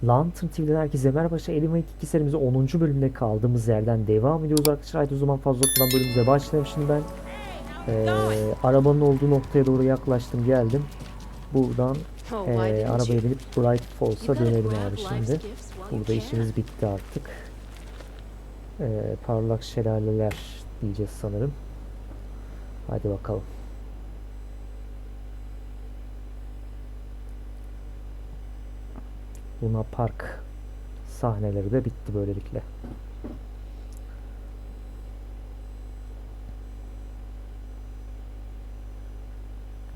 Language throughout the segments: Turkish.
Lantern TV'den herkese merhaba. Elim ve iki serimizi 10. bölümde kaldığımız yerden devam ediyoruz arkadaşlar. Haydi o zaman fazla okudan bölümümüze başlayalım. Şimdi ben arabanın olduğu noktaya doğru yaklaştım, geldim. Buradan arabaya binip Bright Falls'a dönelim abi şimdi. Burada işimiz bitti artık. Parlak şelaleler diyeceğiz sanırım. Hadi bakalım. Luna Park sahneleri de bitti böylelikle.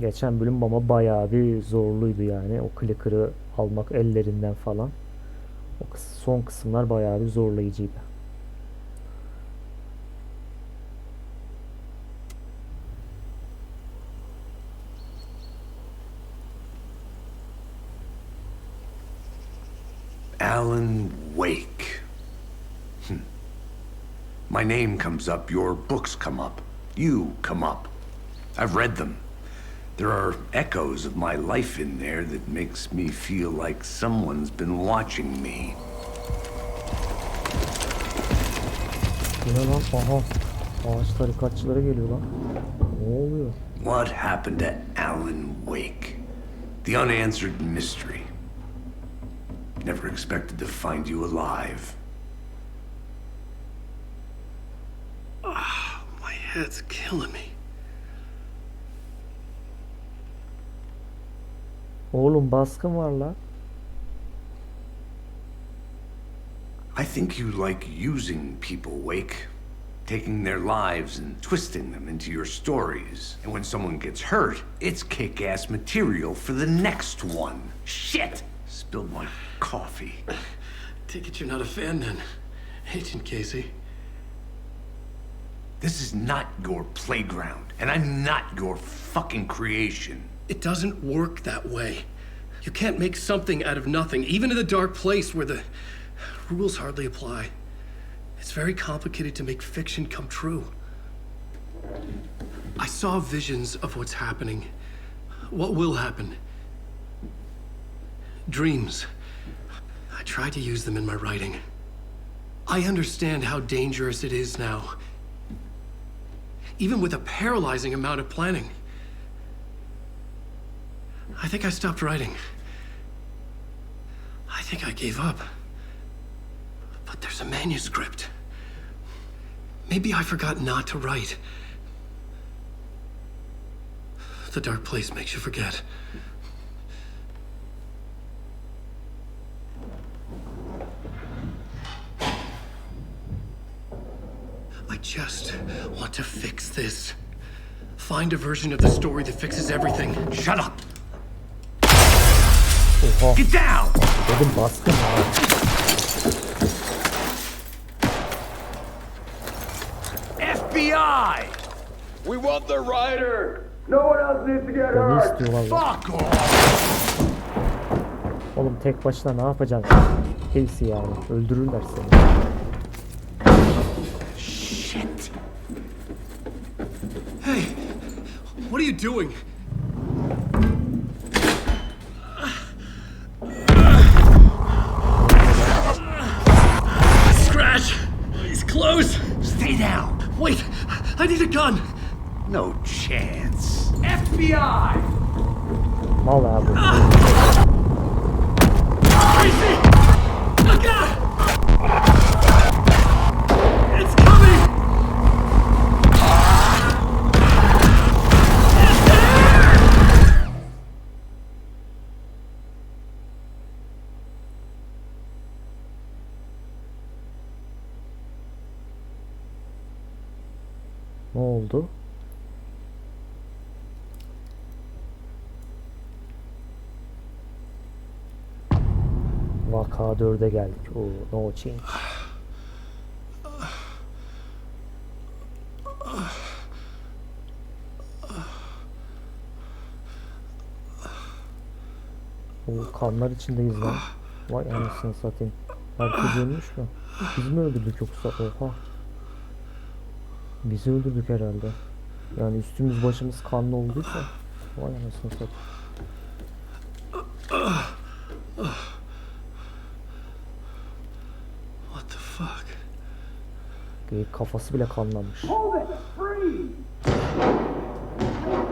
Geçen bölüm ama bayağı bir zorluydu yani. O clicker'ı almak ellerinden falan. O son kısımlar bayağı bir zorlayıcıydı. Alan Wake. My name comes up, your books come up, you come up. I've read them. There are echoes of my life in there that makes me feel like someone's been watching me. Yine lan, aha. Ağaç tarikatçılara geliyor lan. Ne oluyor? What happened to Alan Wake? The unanswered mystery. Never expected to find you alive. My head's killing me. Oğlum baskın var la. I think you like using people, Wake. Taking their lives and twisting them into your stories. And when someone gets hurt, it's kick-ass material for the next one. Shit! Spilled my coffee. Take it you're not a fan then, Agent Casey. This is not your playground, and I'm not your fucking creation. It doesn't work that way. You can't make something out of nothing, even in the dark place where the rules hardly apply. It's very complicated to make fiction come true. I saw visions of what's happening, what will happen. Dreams. I tried to use them in my writing. I understand how dangerous it is now, even with a paralyzing amount of planning. I think I stopped writing. I think I gave up. But there's a manuscript. Maybe I forgot not to write. The dark place makes you forget. I just want to fix this. Find a version of the story that fixes everything. Shut up! Oha. Get down! Dedim baskın var. FBI! We want the rider! No one else needs to get Beni hurt! istiyorlar lan. Fuck off! Oğlum tek başına ne yapacaksın? Casey yani. Öldürürler seni. Shit! Hey, what are you doing? Scratch! He's close! Stay down! Wait, I need a gun! No chance. FBI! Mal abi. Tracy! Look out! It's coming! It's there! Ne oldu? Vaka 4'e geldik. Oo, no change. O kanlar içindeyiz lan. Vay anasını satayım. Herkes ölmüş mü? Biz mi öldürdük yoksa? Oha. Bizi öldürdük herhalde. Yani üstümüz başımız kanlı olduysa. Vay anasını satayım. Kafası bile kanlanmış.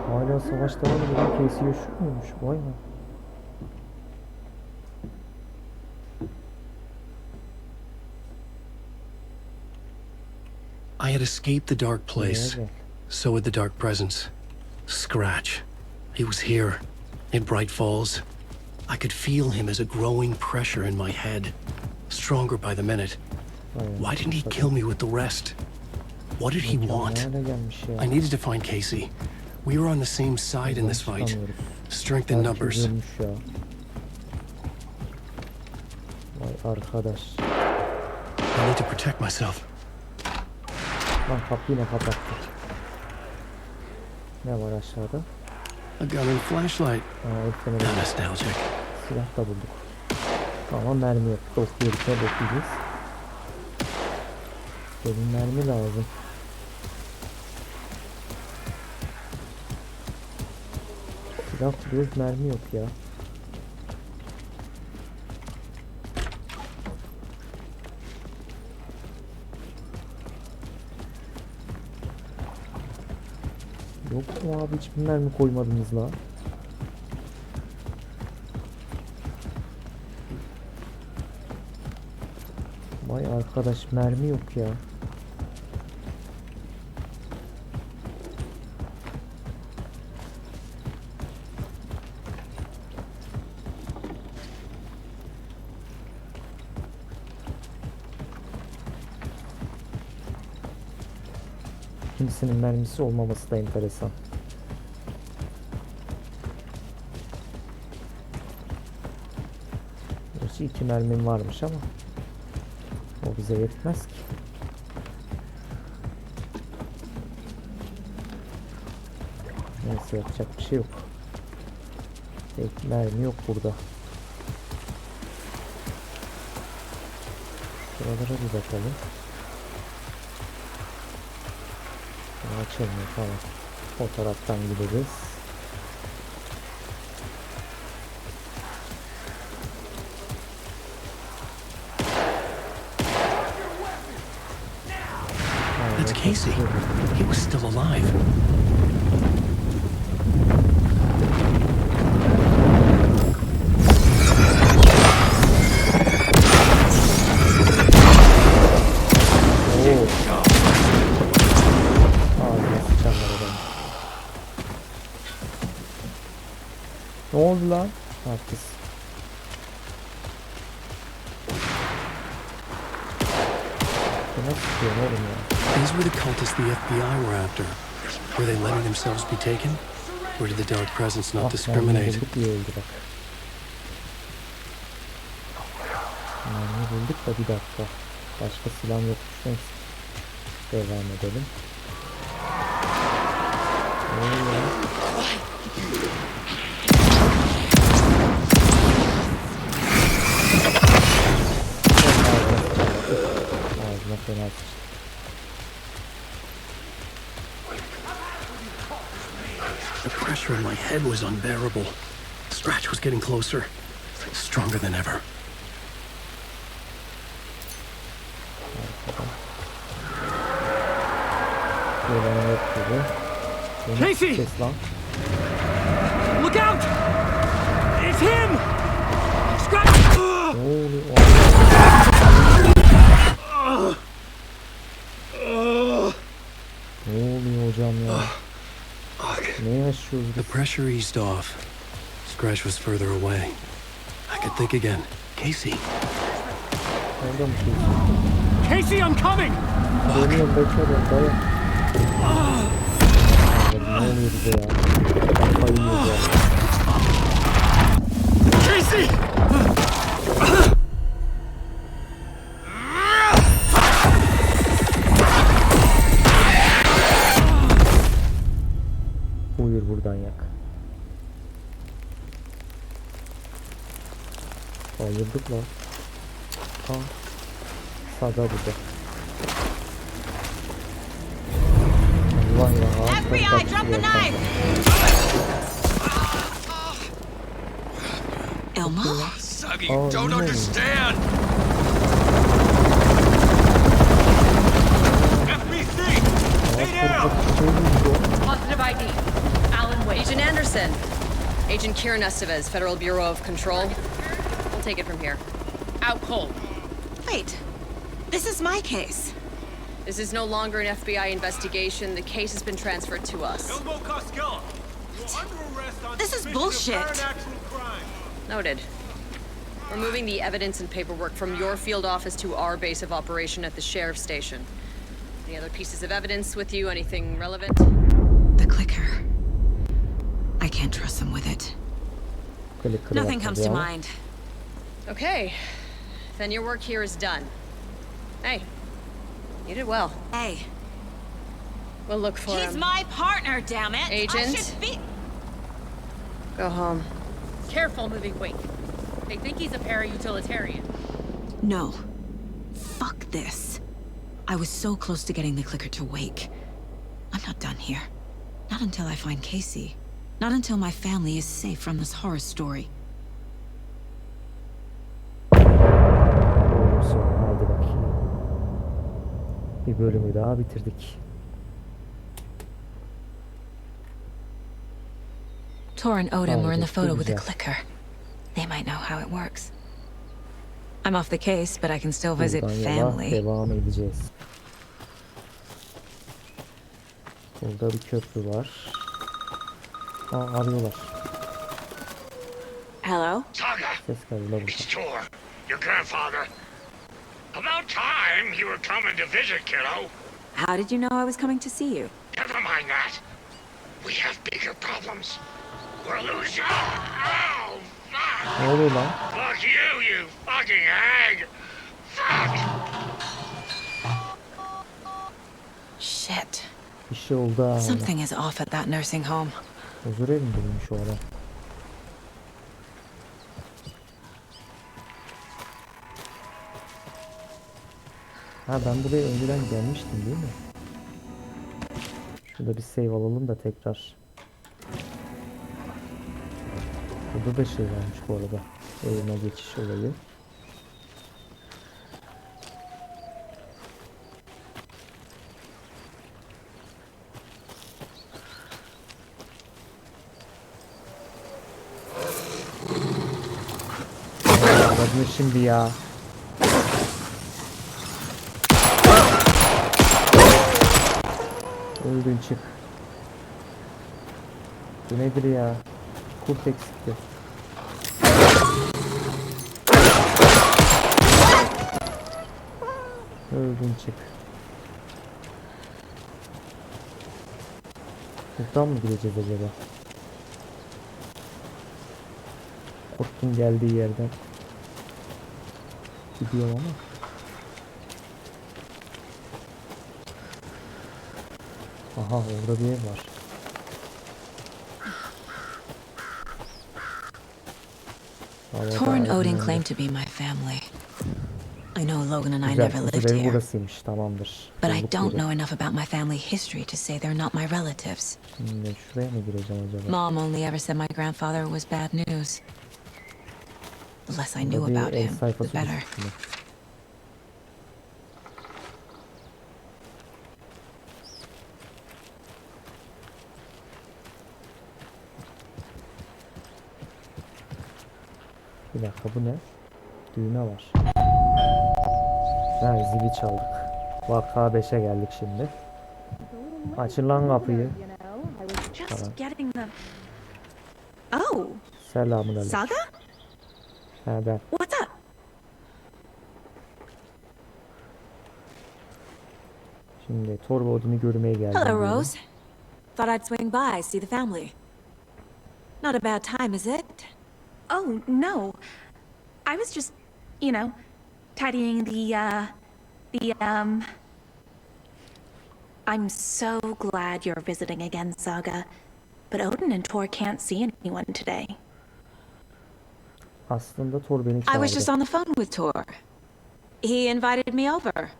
Hala savaş devam ediyor. Casey yaşıyor muymuş? Vay be. I had escaped the dark place. Gel. So had the dark presence. Scratch. He was here, in Bright Falls. I could feel him as a growing pressure in my head, stronger by the minute. Why didn't he kill me with the rest? What did he want? Hala gelmiş ya. I needed to find Casey. We were on the same side in this fight. Strength in numbers. Herkes ölmüş ya. Vay arkadaş. I need to protect myself. Lan kapıyı yine kapattı. Ne var aşağıda? A gun and flashlight. Eklemede How nostalgic. silah da bulduk. Ama mermi yok. Dokuyorduk ne dokuyacağız? Benim mermi lazım. Silah buluyoruz, mermi yok ya. Yok mu abi, hiçbir mermi koymadınız la? Vay arkadaş, mermi yok ya. Kimisinin mermisi olmaması da enteresan. Gerçi 2 mermim varmış ama o bize yetmez ki. Neyse, yapacak bir şey yok. Mermi yok burada. Şuralara bir bakalım. Açılmıyor, tamam. O taraftan gideceğiz. That's Casey. He was still alive. Ne oldu lan? Herkes. Nasıl tutuyor oğlum ya? These were the cultists the FBI were after. Were they letting themselves be taken? Or did the dark presence not discriminate? Mermi bulduk, iyi oldu bak. Mermi bulduk da bir dakika. Başka silah yokmuş. Neyse. Devam edelim. Ne oluyor? Ağzına fena sıçtı. The pressure in my head was unbearable. Scratch was getting closer, stronger than ever. Casey! Look out! It's him! Scratch! Ne oluyor hocam ya? Ne yaşıyoruz The biz? pressure eased off. Scratch was further away. I could think again. Casey. Orada mı şey? Casey, I'm coming! Dönüyorum, bekliyorum, dayan. Ne oluyor bize ya? Kafayı yiyoruz ya. Casey! Buyur buradan yak. Bayıldık lan. Saga burada. Allah ya. FBI, drop the knife! Elmo? Saga, Oh, you don't no. understand! Anderson. Agent Kieran Estevez, Federal Bureau of Control. We'll take it from here. Out cold. Wait, this is my case. This is no longer an FBI investigation. The case has been transferred to us. This is bullshit. Noted. We're moving the evidence and paperwork from your field office to our base of operation at the sheriff's station. Any other pieces of evidence with you? Anything relevant? The clicker. I can't trust them with it. Nothing comes to mind. Okay. Then your work here is done. Hey, you did well. Hey, We'll look for he's him. my partner, damn it. Agent? I should be... Go home. Careful moving weight. They think he's a para-utilitarian. No. Fuck this. I was so close to getting the clicker to wake. I'm not done here. Not until I find Casey. Not until my family is safe from this horror story. Haydi bakayım. Bir bölümü daha bitirdik. Tor and Odin were in the photo with the güzel. clicker. They might know how it works. I'm off the case, but I can still visit Buradan yola family. devam edeceğiz. Burada bir köprü var. Arıyorlar. Hello? Saga, Ses kaydıyla burada. it's Tor, your grandfather. About time you were coming to visit, kiddo. How did you know I was coming to see you? Never mind that. We have bigger problems. We'll lose you. Oh, fuck. Ne oluyor lan? Fuck you, you fucking hag. Fuck. Shit. Bir şey oldu ha. Something is off at that nursing home. Huzurevi mi bulmuş o adam? Ha ben buraya önceden gelmiştim değil mi? Şurada bir save alalım da tekrar. Burada da şey varmış bu arada. Evime geçiş olayı. Adını şimdi ya. Öldün çık. Bu nedir ya? Kurt eksikti. Öldün çık. Kurttan mı gideceğiz acaba? Kurtun geldiği yerden gidiyorum ama. Aha orada bir ev var. Tor and Odin claim to be my family. I know Logan and I Güzel, never lived Huzurevi here, burasıymış, tamamdır. but I Bulduk don't yeri. know enough about my family history to say they're not my relatives. Şimdi şuraya mı gireceğim acaba? Mom only ever said my grandfather was bad news. The less I knew Burada about bir ev him, sayfası the better. düşmüş yine. Bir dakika bu ne? Düğme var. Ha zili çaldık. Vaka 5'e geldik şimdi. Açın lan kapıyı. Just getting them. Oh, Selamun aleyküm. Saga? Ha ben. What's up? Şimdi Tor ve Odin'i görmeye geldim. Hello, diyorum. Rose. Thought I'd swing by, see the family. Not a bad time, is it? Oh, no. I was just, you know, tidying I'm so glad you're visiting again, Saga. But Odin and Tor can't see anyone today. Aslında Tor beni I çağırdı. was just on the phone with Tor. He invited me over.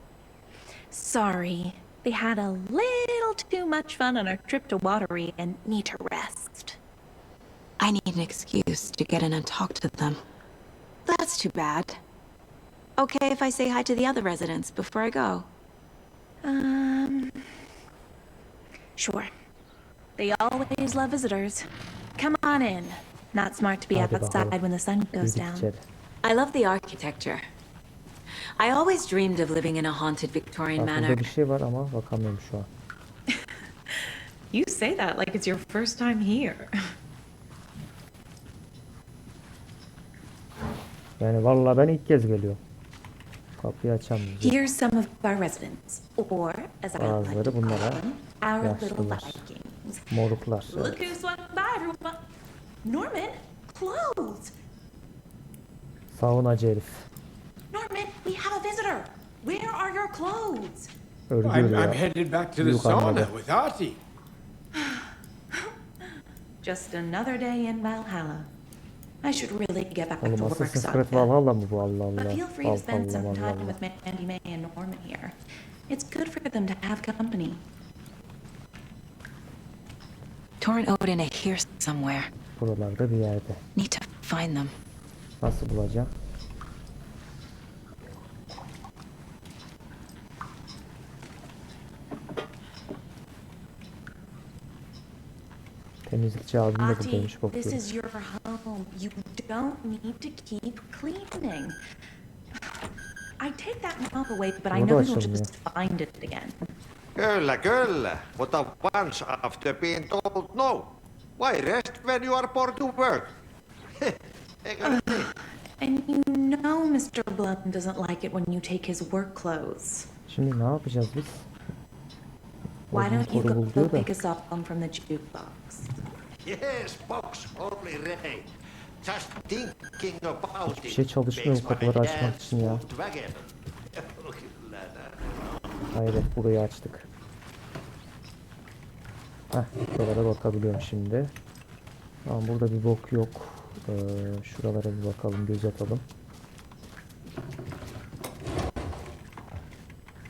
Sorry. They had a little too much fun on our trip to Watery and need to rest. I need an excuse to get in and talk to them. That's too bad. Okay if I say hi to the other residents before I go? Sure. They always love visitors. Come on in. Not smart to be Hadi outside bakalım. when the sun goes Girdik down. içeri. I love the architecture. I always dreamed of living in a haunted Victorian Bak manor. burada bir şey var ama bakamıyorum şu an. You say that like it's your first time here. Yani vallahi ben ilk kez geliyorum. Kapıyı açamıyorum. Here's some of our residents, or as I like to Bazıları call bunlara them, our little yaşlılar. Vikings. Moruklar. Look who swung by, everyone. Norman, clothes. Savunacı herif. Norman, we have a visitor. Where are your clothes? Örgü I'm örüyor. headed back to the Yok anladı. sauna with Artie. Just another day in Valhalla. I should really get back Oğlum to work Assassin's Creed someday. Valhalla mı bu? Allah But Allah. feel free to spend some Allah time Allah. with Mandy May and Norman here. It's good for them to have company. Tor and Odin are here somewhere. Buralarda bir yerde. Need to find them. Nasıl bulacağım? Temizlikçi abim de Ati, buradaymış this bakıyorum. is your home. You don't need to keep cleaning. I take that mop away, but I Burada know you'll açılmıyor. just find it again. Kyllä, kyllä. But once after being told no. Why rest when you are born to work? Eikö nyt niin? And you know Mr. Blum doesn't like it when you take his work clothes. Şimdi ne yapacağız biz? Why Odin don't you koru go bul diyor da. pick a song from the jukebox? Yes, box only ready. Just thinking about Hiçbir şey çalışmıyor bu kapıları açmak için ya. Hayret burayı açtık. Heh, buralara bakabiliyorum şimdi. Tamam burada bir bok yok. Şuralara bir bakalım, göz atalım.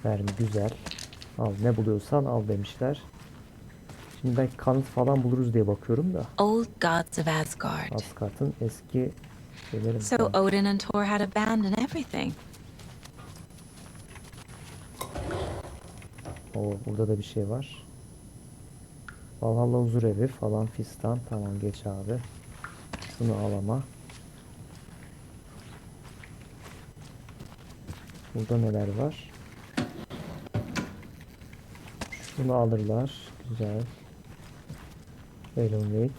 Mermi güzel. Al ne buluyorsan al demişler. Şimdi belki kanıt falan buluruz diye bakıyorum da. Old gods of Asgard. Asgard'ın eski şeyleri. So Odin and Thor had a band and everything. Oo, burada da bir şey var. Valhalla Huzurevi falan fistan. Tamam geç abi. Bunu al ama. Burada neler var? Şunu alırlar. Güzel. Bölüm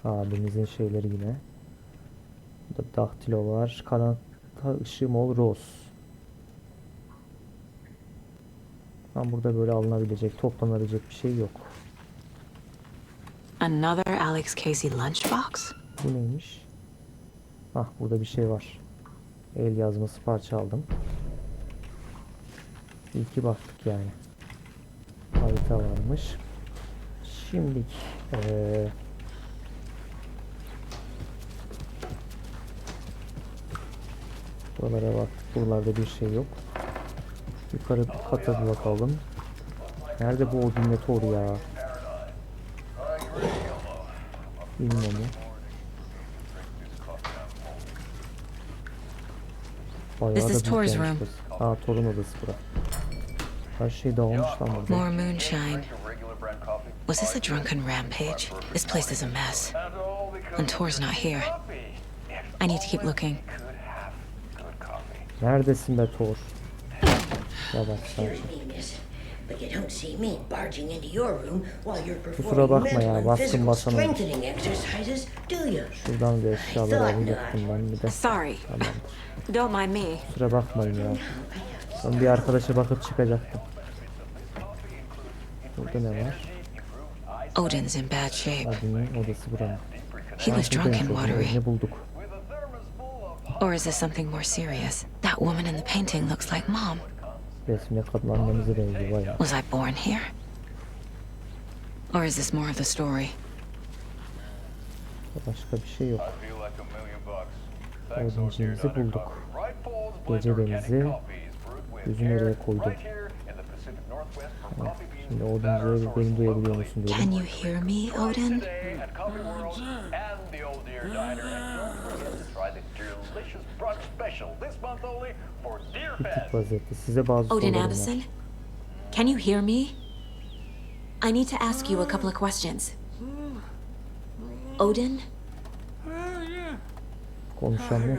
abimizin şeyleri yine. Burada daktilo var. Karanlıkta ışığı mol roz. Tam burada böyle alınabilecek, toplanabilecek bir şey yok. Another Alex Casey lunchbox? Bu neymiş? Ah burada bir şey var. El yazması parça aldım. İyi ki baktık yani. Harita varmış. Şimdilik buralara baktık. Buralarda bir şey yok. Yukarı kata bir bakalım. Nerede bu Odin'le Thor ya? Bilmiyorum. Bayağı This is da Thor's büyükmüş room. burası. Aa Thor'un odası bura. Her şey dağılmış lan burada. More moonshine. Was this a drunken rampage? This place is a mess. And Thor's not here. I need to keep looking. Neredesin be Thor? Yavaş yavaş. But you don't see me barging into your room while you're Kusura performing bakma ya, mental and bastım physical basamadım. strengthening exercises, do you? Şuradan bir eşyalar alacaktım ben bir de. Sorry. Tamamdır. Don't mind me. Kusura bakmayın ya. Ben bir arkadaşa bakıp çıkacaktım. Burada ne var? Odin's in bad shape. Adinin odası buranın. He was drunk and watery. Ne bulduk? Or is this something more serious? That woman in the painting looks like Mom. Resimde kadın annemize benziyor bayağı. Was I born here? Or is this more of the story? Başka bir şey yok. Odincimizi bulduk. Gece denizi. Yüzü nereye koydum? Tamam. Şimdi Odinci'ye beni duyabiliyor musun diyelim. Can you hear me, Odin? Bitik vaziyette. Size bazı Odin sorularım var. Anderson? Can you hear me? I need to ask you a couple of questions. Odin? Konuşanlar.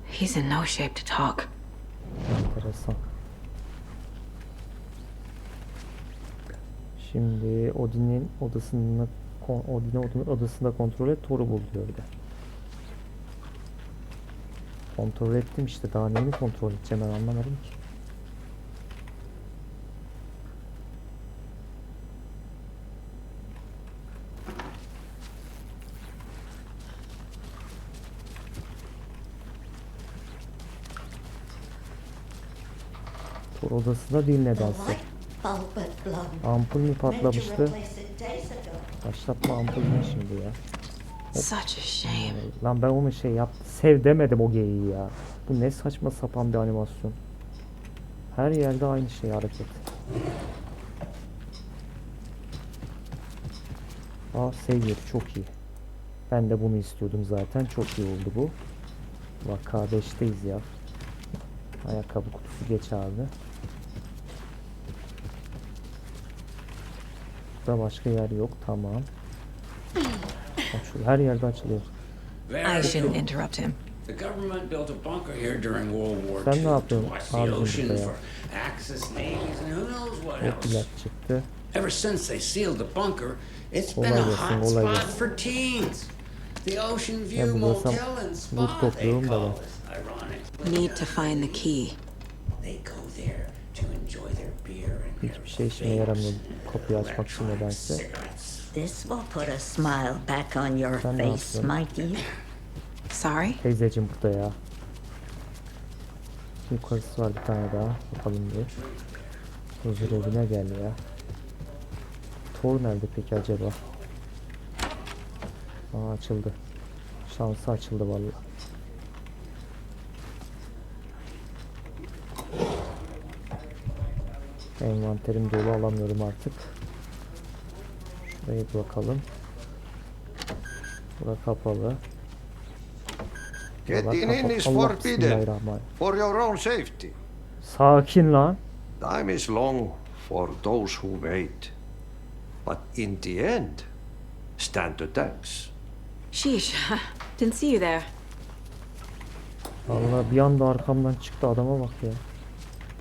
He's in no shape to talk. Enteresan. Şimdi Odin'in odasında kontrol et, Thor'u bul diyor bir de. Kontrol ettim işte, daha neyini kontrol edeceğim, ben anlamadım ki. Thor odasında değil nedense. Ampul mü patlamıştı? Başlatma ampul ne şimdi ya? Such a shame. Lan ben onu şey yaptım. Sev demedim o geyiği ya. Bu ne saçma sapan bir animasyon. Her yerde aynı şey hareket. Aa, save çok iyi. Ben de bunu istiyordum zaten. Çok iyi oldu bu. Vaka 5'teyiz ya. Ayakkabı kutusu geç abi. Burada başka yer yok. Tamam. Her yerde açılıyor. I shouldn't interrupt him. The government built a bunker here during World War Sen ne II yapıyorsun? to watch the Abicim ocean burada ya. for Axis navies and who knows what Çok else. ilaç çıktı. Ever since they sealed the bunker, it's been Olay a gelsin, hot olay spot gelsin. for teens. The Ocean Ben View buluyorsam Motel and loot Spa, they topluyorum da call ben. it. Ironic. Need to find the key. They go there to enjoy their beer and their Hiçbir şey işime yaramıyor kapıyı açmak için nedense. cigarettes. This will put a smile back on your Sen ne face, yaptın? my dear. Sorry? Teyzeciğim burada ya. Yukarısı var bir tane daha. Bakalım bir. Huzurevine gel ya. Thor nerede peki acaba? Aa, açıldı. Şansı açıldı vallahi. Envanterim dolu, alamıyorum artık. Şuraya bir bakalım. Bura kapalı. Getting in is Allah, forbidden. bismillahirrahmanirrahim. For your own safety. Sakin lan. Time is long for those who wait. But in the end, stand the thanks. Sheesh. Didn't see you there. Vallahi bir anda arkamdan çıktı, adama bak ya.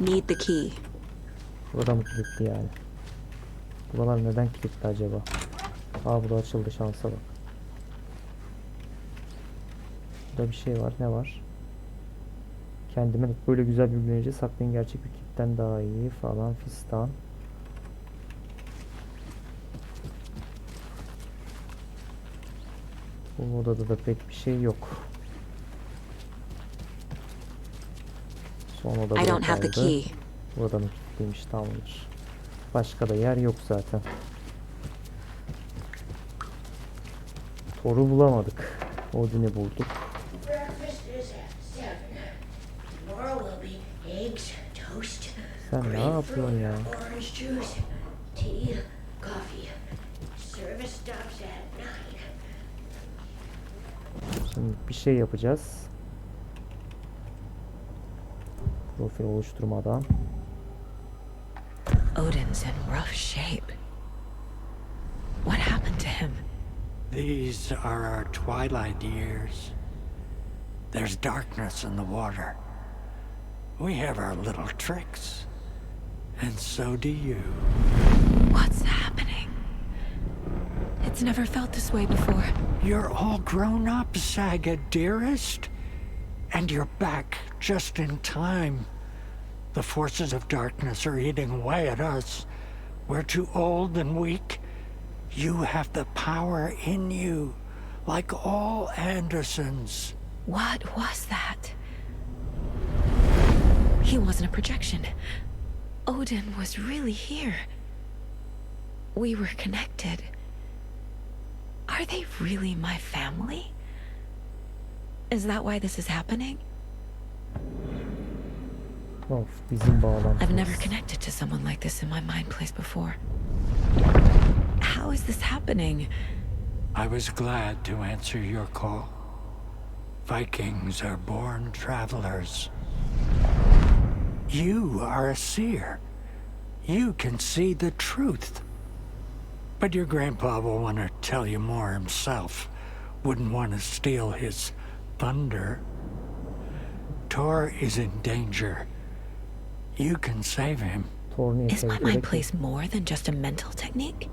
Need the key. Burada mı kilitli yani? Buralar neden kilitli acaba? Aa, bu da açıldı, şansa bak. Burada bir şey var, ne var? Kendime böyle güzel bir güvence saklayın, gerçek bir kilitten daha iyi falan fistan. Bu odada da pek bir şey yok. Son oda I don't have the kaldı. key. Burada mı kilitliymiş, tamamdır. Başka da yer yok zaten. Thor'u bulamadık. Odin'i bulduk. Breakfast is at 7. Tomorrow will be eggs, toast, Sen ne grapefruit, yapıyorsun ya? orange juice, tea, coffee. Service stops at 9. Şimdi bir şey yapacağız. Profil oluşturmadan. Odin's in rough shape. What happened to him? These are our twilight years. There's darkness in the water. We have our little tricks. And so do you. What's happening? It's never felt this way before. You're all grown up, Saga, dearest. And you're back just in time. The forces of darkness are eating away at us. We're too old and weak. You have the power in you, like all Andersons. What was that? He wasn't a projection. Odin was really here. We were connected. Are they really my family? Is that why this is happening? Of, bizim bağlantımız. I've never connected to someone like this in my mind place before. How is this happening? I was glad to answer your call. Vikings are born travelers. You are a seer. You can see the truth. But your grandpa will want to tell you more himself. Wouldn't want to steal his thunder. Tor is in danger. You can save him. Is my mind place more than just a mental technique?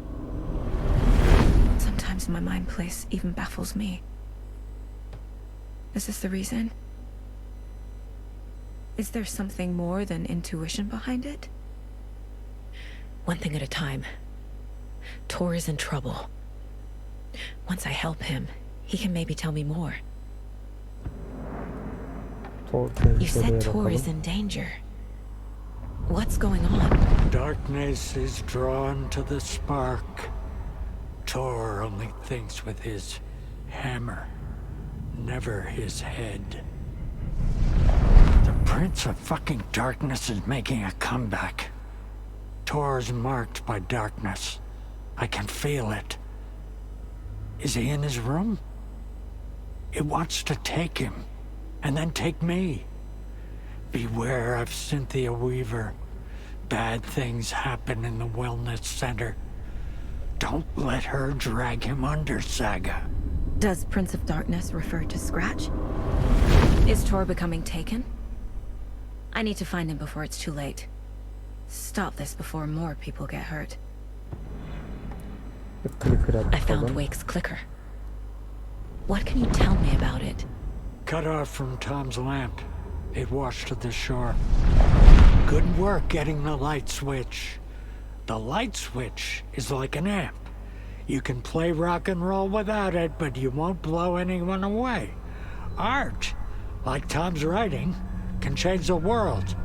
Sometimes my mind place even baffles me. Is this the reason? Is there something more than intuition behind it? One thing at a time. Tor is in trouble. Once I help him, he can maybe tell me more. You said Tor is in danger. What's going on? Darkness is drawn to the spark. Tor only thinks with his hammer, never his head. The Prince of fucking Darkness is making a comeback. Tor's marked by darkness. I can feel it. Is he in his room? It wants to take him, and then take me. Beware of Cynthia Weaver. Bad things happen in the wellness center. Don't let her drag him under, Saga. Does Prince of Darkness refer to Scratch? Is Tor becoming taken? I need to find him before it's too late. Stop this before more people get hurt. I found Wake's clicker. What can you tell me about it? Cut off from Tom's lamp. It washed to the shore. Good work getting the light switch. The light switch is like an amp. You can play rock and roll without it, but you won't blow anyone away. Art, like Tom's writing, can change the world.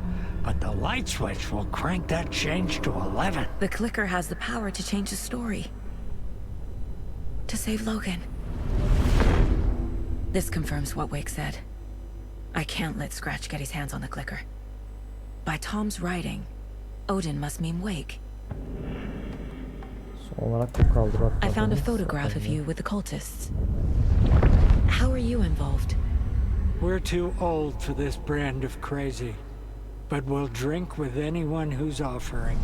But the light switch will crank that change to 11. The clicker has the power to change the story. To save Logan. This confirms what Wake said. I can't let Scratch get his hands on the clicker. By Tom's writing, Odin must mean Wake. I found a photograph of you with the cultists. How are you involved? We're too old for this brand of crazy, but we'll drink with anyone who's offering.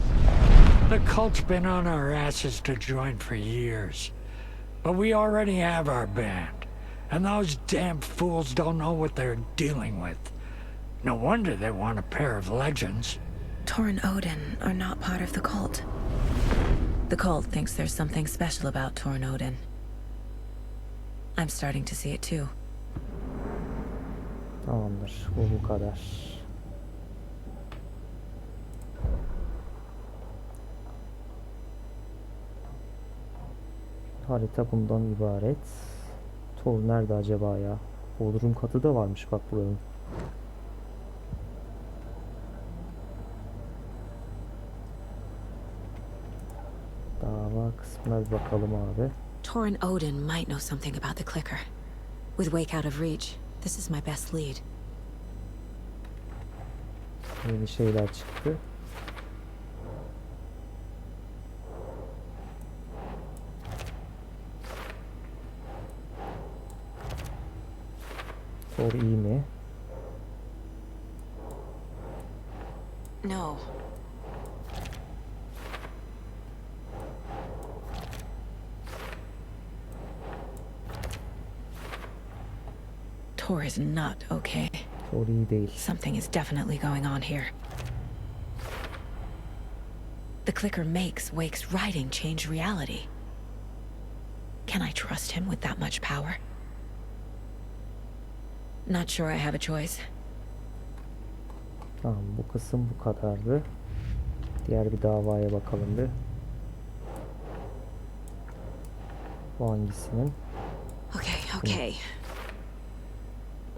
The cult's been on our asses to join for years, but we already have our band, and those damn fools don't know what they're dealing with. No wonder they want a pair of legends. Tor and Odin are not part of the cult. The cult thinks there's something special about Tor and Odin. I'm starting to see it too. Tamamdır. Bu kadar. Harita bundan ibaret. Tor nerede acaba ya? Bodrum katı da varmış bak buranın. Dava kısmına bir bakalım abi. Tor and Odin might know something about the clicker. With Wake out of reach, this is my best lead. Yeni şeyler çıktı. Tor iyi mi? No. Tor is not okay. Tor iyi değil. Something is definitely going on here. The clicker makes Wake's writing change reality. Can I trust him with that much power? Not sure I have a choice. Tamam, bu kısım bu kadardı. Diğer bir davaya bakalım bir. Bu hangisinin? Okay.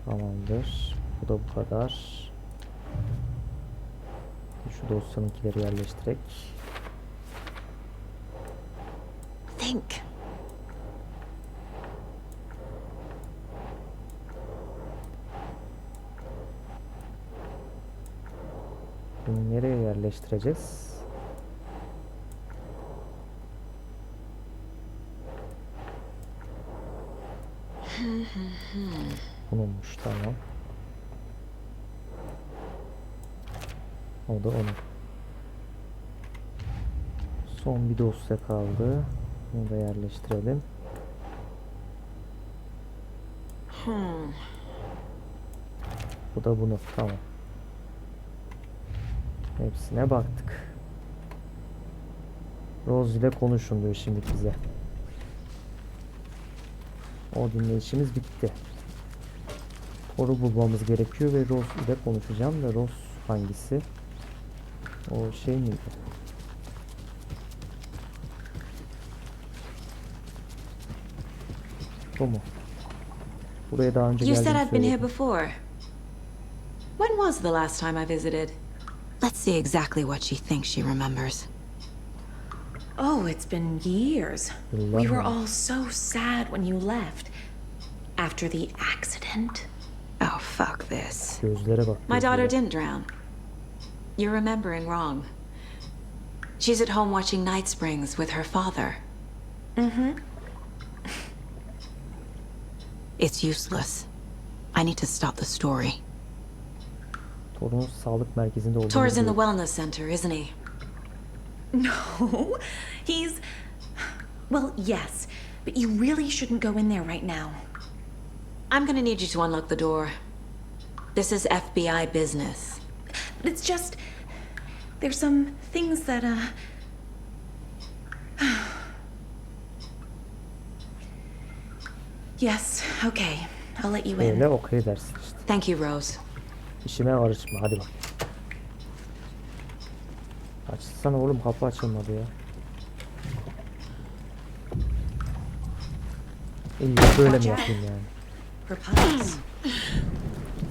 Tamamdır. Bu da bu kadar. Şu dosyanınkileri yerleştirek. Think. Bunu nereye yerleştireceğiz? Bununmuş, tamam. O da onun. Son bir dosya kaldı. Bunu da yerleştirelim. Bu da bunu. Tamam. Hepsine baktık. Rose ile konuşun diyor şimdi bize. O dinleyişimiz bitti. Thor'u bulmamız gerekiyor ve Rose ile konuşacağım da Rose hangisi? O şey miydi? Bu mu? Buraya daha önce You said geldiğimi I'd been here söyledim. before. When was the last time I visited? Let's see exactly what she thinks she remembers. Oh, it's been years. We were all so sad when you left. After the accident. Oh, fuck this. Gözlere bak. My daughter gözlere. didn't drown. You're remembering wrong. She's at home watching Night Springs with her father. Mm-hmm. It's useless. I need to stop the story. Torunun sağlık merkezinde olduğunu Tor's in the biliyorum. wellness center, isn't he? No, he's... Well, yes, but you really shouldn't go in there right now. I'm gonna need you to unlock the door. This is FBI business. It's just... There's some things that, Yes, okay. I'll let you in. Öyle okey dersin işte. Thank you, Rose. İşime karışma hadi bak. Açsana oğlum, kapı açılmadı ya. İyi böyle mi yapayım yani? For puzzles.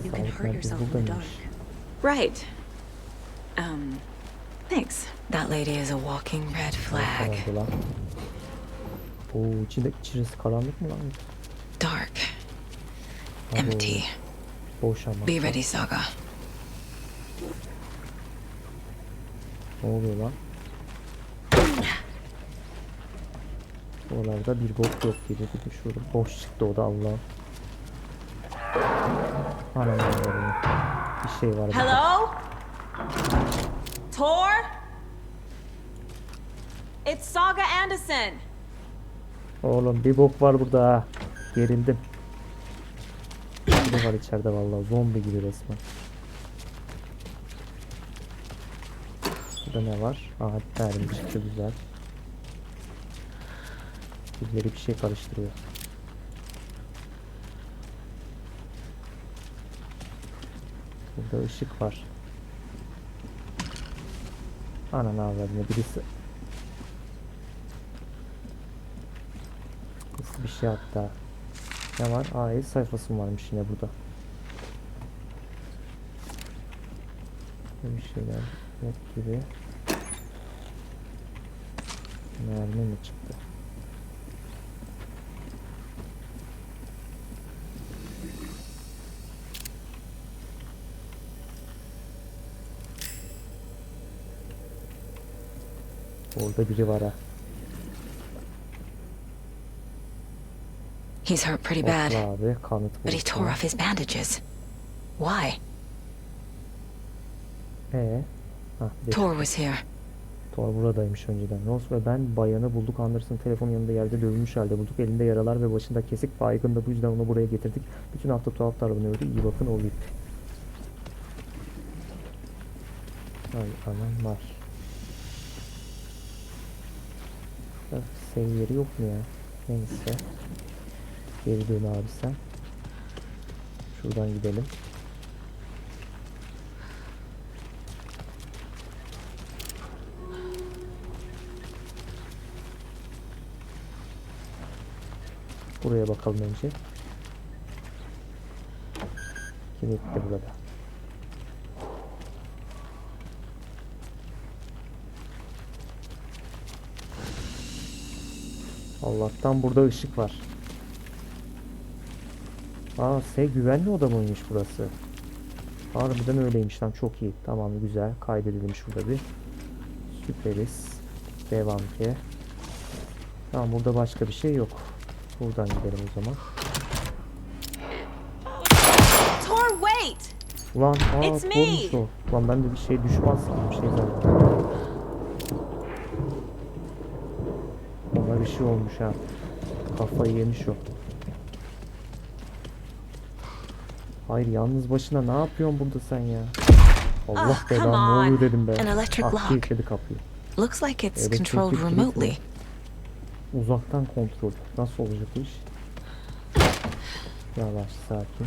You can Sağlık hurt merkezi yourself in the dark. buradaymış. Right. Thanks. That lady is a walking red flag. Oldu lan. Oo, içerisi karanlık mı lan? Dark. Abo, Empty. boş ama. Be ready, Saga. Ne oluyor lan? Oralarda bir bok yok gibi bir şurada boş çıktı, o da Allah. Anam Allah'ım. Bir şey var. Hello? Tor? It's Saga Anderson. Oğlum bir bok var burada ha. Gerildim. Biri var içeride vallahi, zombi gibi resmen. Burada ne var? Aha, terim çıktı, güzel. Birileri bir şey karıştırıyor. Burada ışık var. Ananı avradını birisi. Nasıl bir şey hatta. Ne var? Ayin sayfası varmış yine burada. Bir şeyler yok gibi. Mermi mi çıktı? Orada biri var ha. He's hurt pretty bad, Abi, kanıt but he tore off his bandages. Why? Tor was here. Thor buradaymış önceden. Rose ve ben bayanı bulduk. Anderson telefonun yanında yerde dövülmüş halde bulduk. Elinde yaralar ve başında kesik, baygın da, bu yüzden onu buraya getirdik. Bütün hafta tuhaf davranıyordu. İyi bakın o ip. Ay anam var. Sev yeri yok mu ya? Neyse. Geri dön abi sen. Şuradan gidelim. Buraya bakalım önce. Kilitli burada. Allah'tan burada ışık var. Aa, güvenli oda mıymış burası? Harbiden öyleymiş lan, çok iyi. Tamam, güzel, kaydedelim şurada bir. Süperiz. Devam ki. Tamam, burada başka bir şey yok. Buradan gidelim o zaman. Tor, wait! Ulan tormuş o. Ulan ben de bir şey düşman sandım, bir şey zaten. Ona bir şey olmuş ha. Kafayı yemiş o. Hayır, yalnız başına ne yapıyorsun burada sen ya? Allah belanı, ne oluyor dedim be. Ah, kilitledi kapıyı. Looks like it's Elektrik controlled kilitli. remotely. Uzaktan kontrol. Nasıl olacak bu iş? Yavaş, sakin.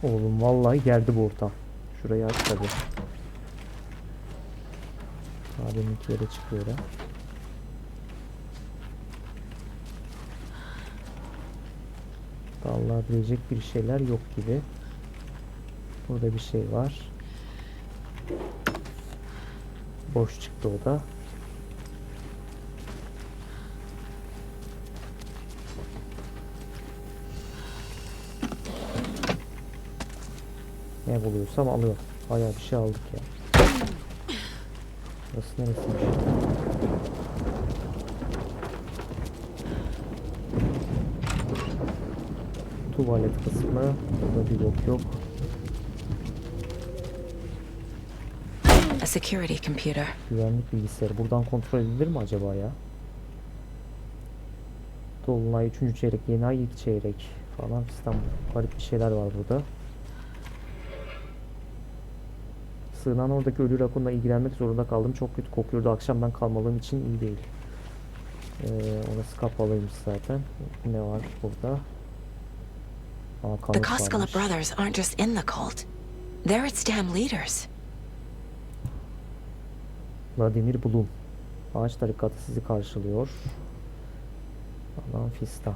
Oğlum vallahi geldi bu ortam. Şurayı aç tabi. Abiminki yere çıkıyor ha. Dallabilecek bir şeyler yok gibi. Burada bir şey var. Boş çıktı o da. Ne buluyorsam alıyorum. Bayağı bir şey aldık ya. Burası neresiymiş? Tuvalet kısmı. Burada bir bok yok. A security computer. Güvenlik bilgisayarı. Buradan kontrol edilir mi acaba ya? Dolunay 3. çeyrek, yeni ay ilk çeyrek falan fistan. Garip bir şeyler var burada. Sığınan oradaki ölü rakunla ilgilenmek zorunda kaldım. Çok kötü kokuyordu. Akşamdan kalmalığım için iyi değil. Orası kapalıymış zaten. Ne var burada? The Koskela brothers aren't just in the cult. They're its damn leaders. Vladimir Blum. Ağaç tarikatı sizi karşılıyor. Alan fistan.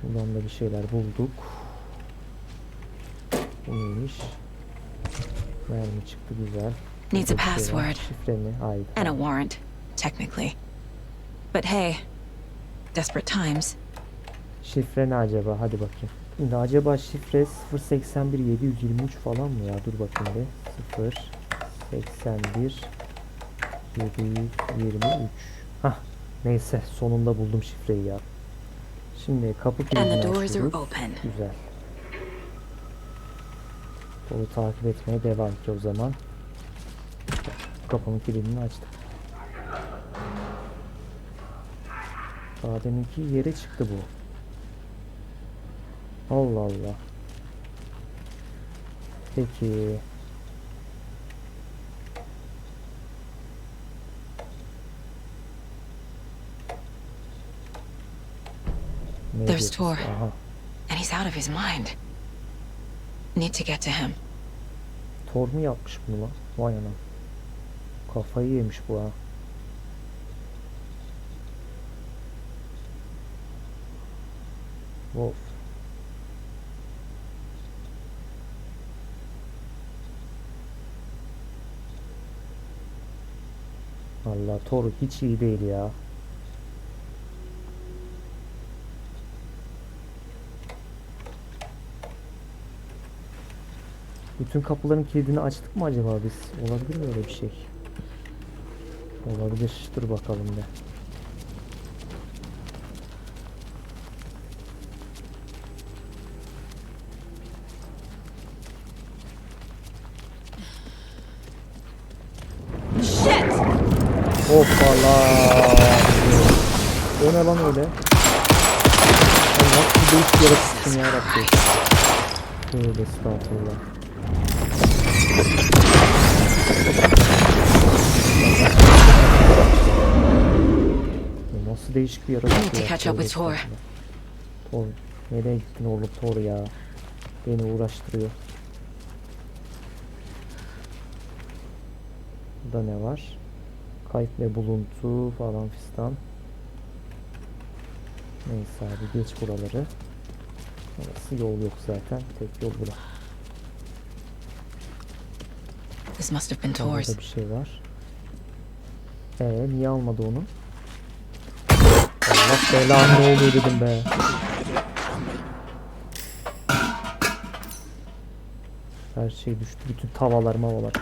Buradan da bir şeyler bulduk. Bu neymiş? Mermi çıktı, güzel. Needs a password. Şifre mi? Haydi. And a warrant, technically. But hey, desperate times. Şifre ne acaba? Hadi bakayım. Şimdi acaba şifre 081 723 falan mı ya? Dur bakayım bir. 081 723. Hah. Neyse, sonunda buldum şifreyi ya. Şimdi kapı kilidini açıyoruz. Güzel. Onu takip etmeye devam ki o zaman. Kapının kilidini açtık. Daha deminki yere çıktı bu. Allah Allah. Peki. There's Tor. And he's out of his mind. Need to get to him. Tor mu yapmış bunu lan? Vay anam. Kafayı yemiş bu ha. Wolf. Allah, Tor hiç iyi değil ya. Bütün kapıların kilidini açtık mı acaba biz? Olabilir mi öyle bir şey? Olabilir. Dur bakalım be. Shit! Hoppala! O ne lan öyle? Nasıl bir değişik yaratıksın yarabbim. Tövbe estağfurullah. Nasıl değişik bir yaratık ya. Tor. Nereye gittin oğlum Tor ya? Beni uğraştırıyor. Burada ne var? Kayıt ve buluntu falan fistan. Neyse abi, geç buraları. Orası yol yok zaten. Tek yol bura. This must have been Tor's. Burada bir şey var. Niye almadı onu? Allah belanı, ne oluyor dedim be. Her şey düştü. Bütün tavalar mavalar.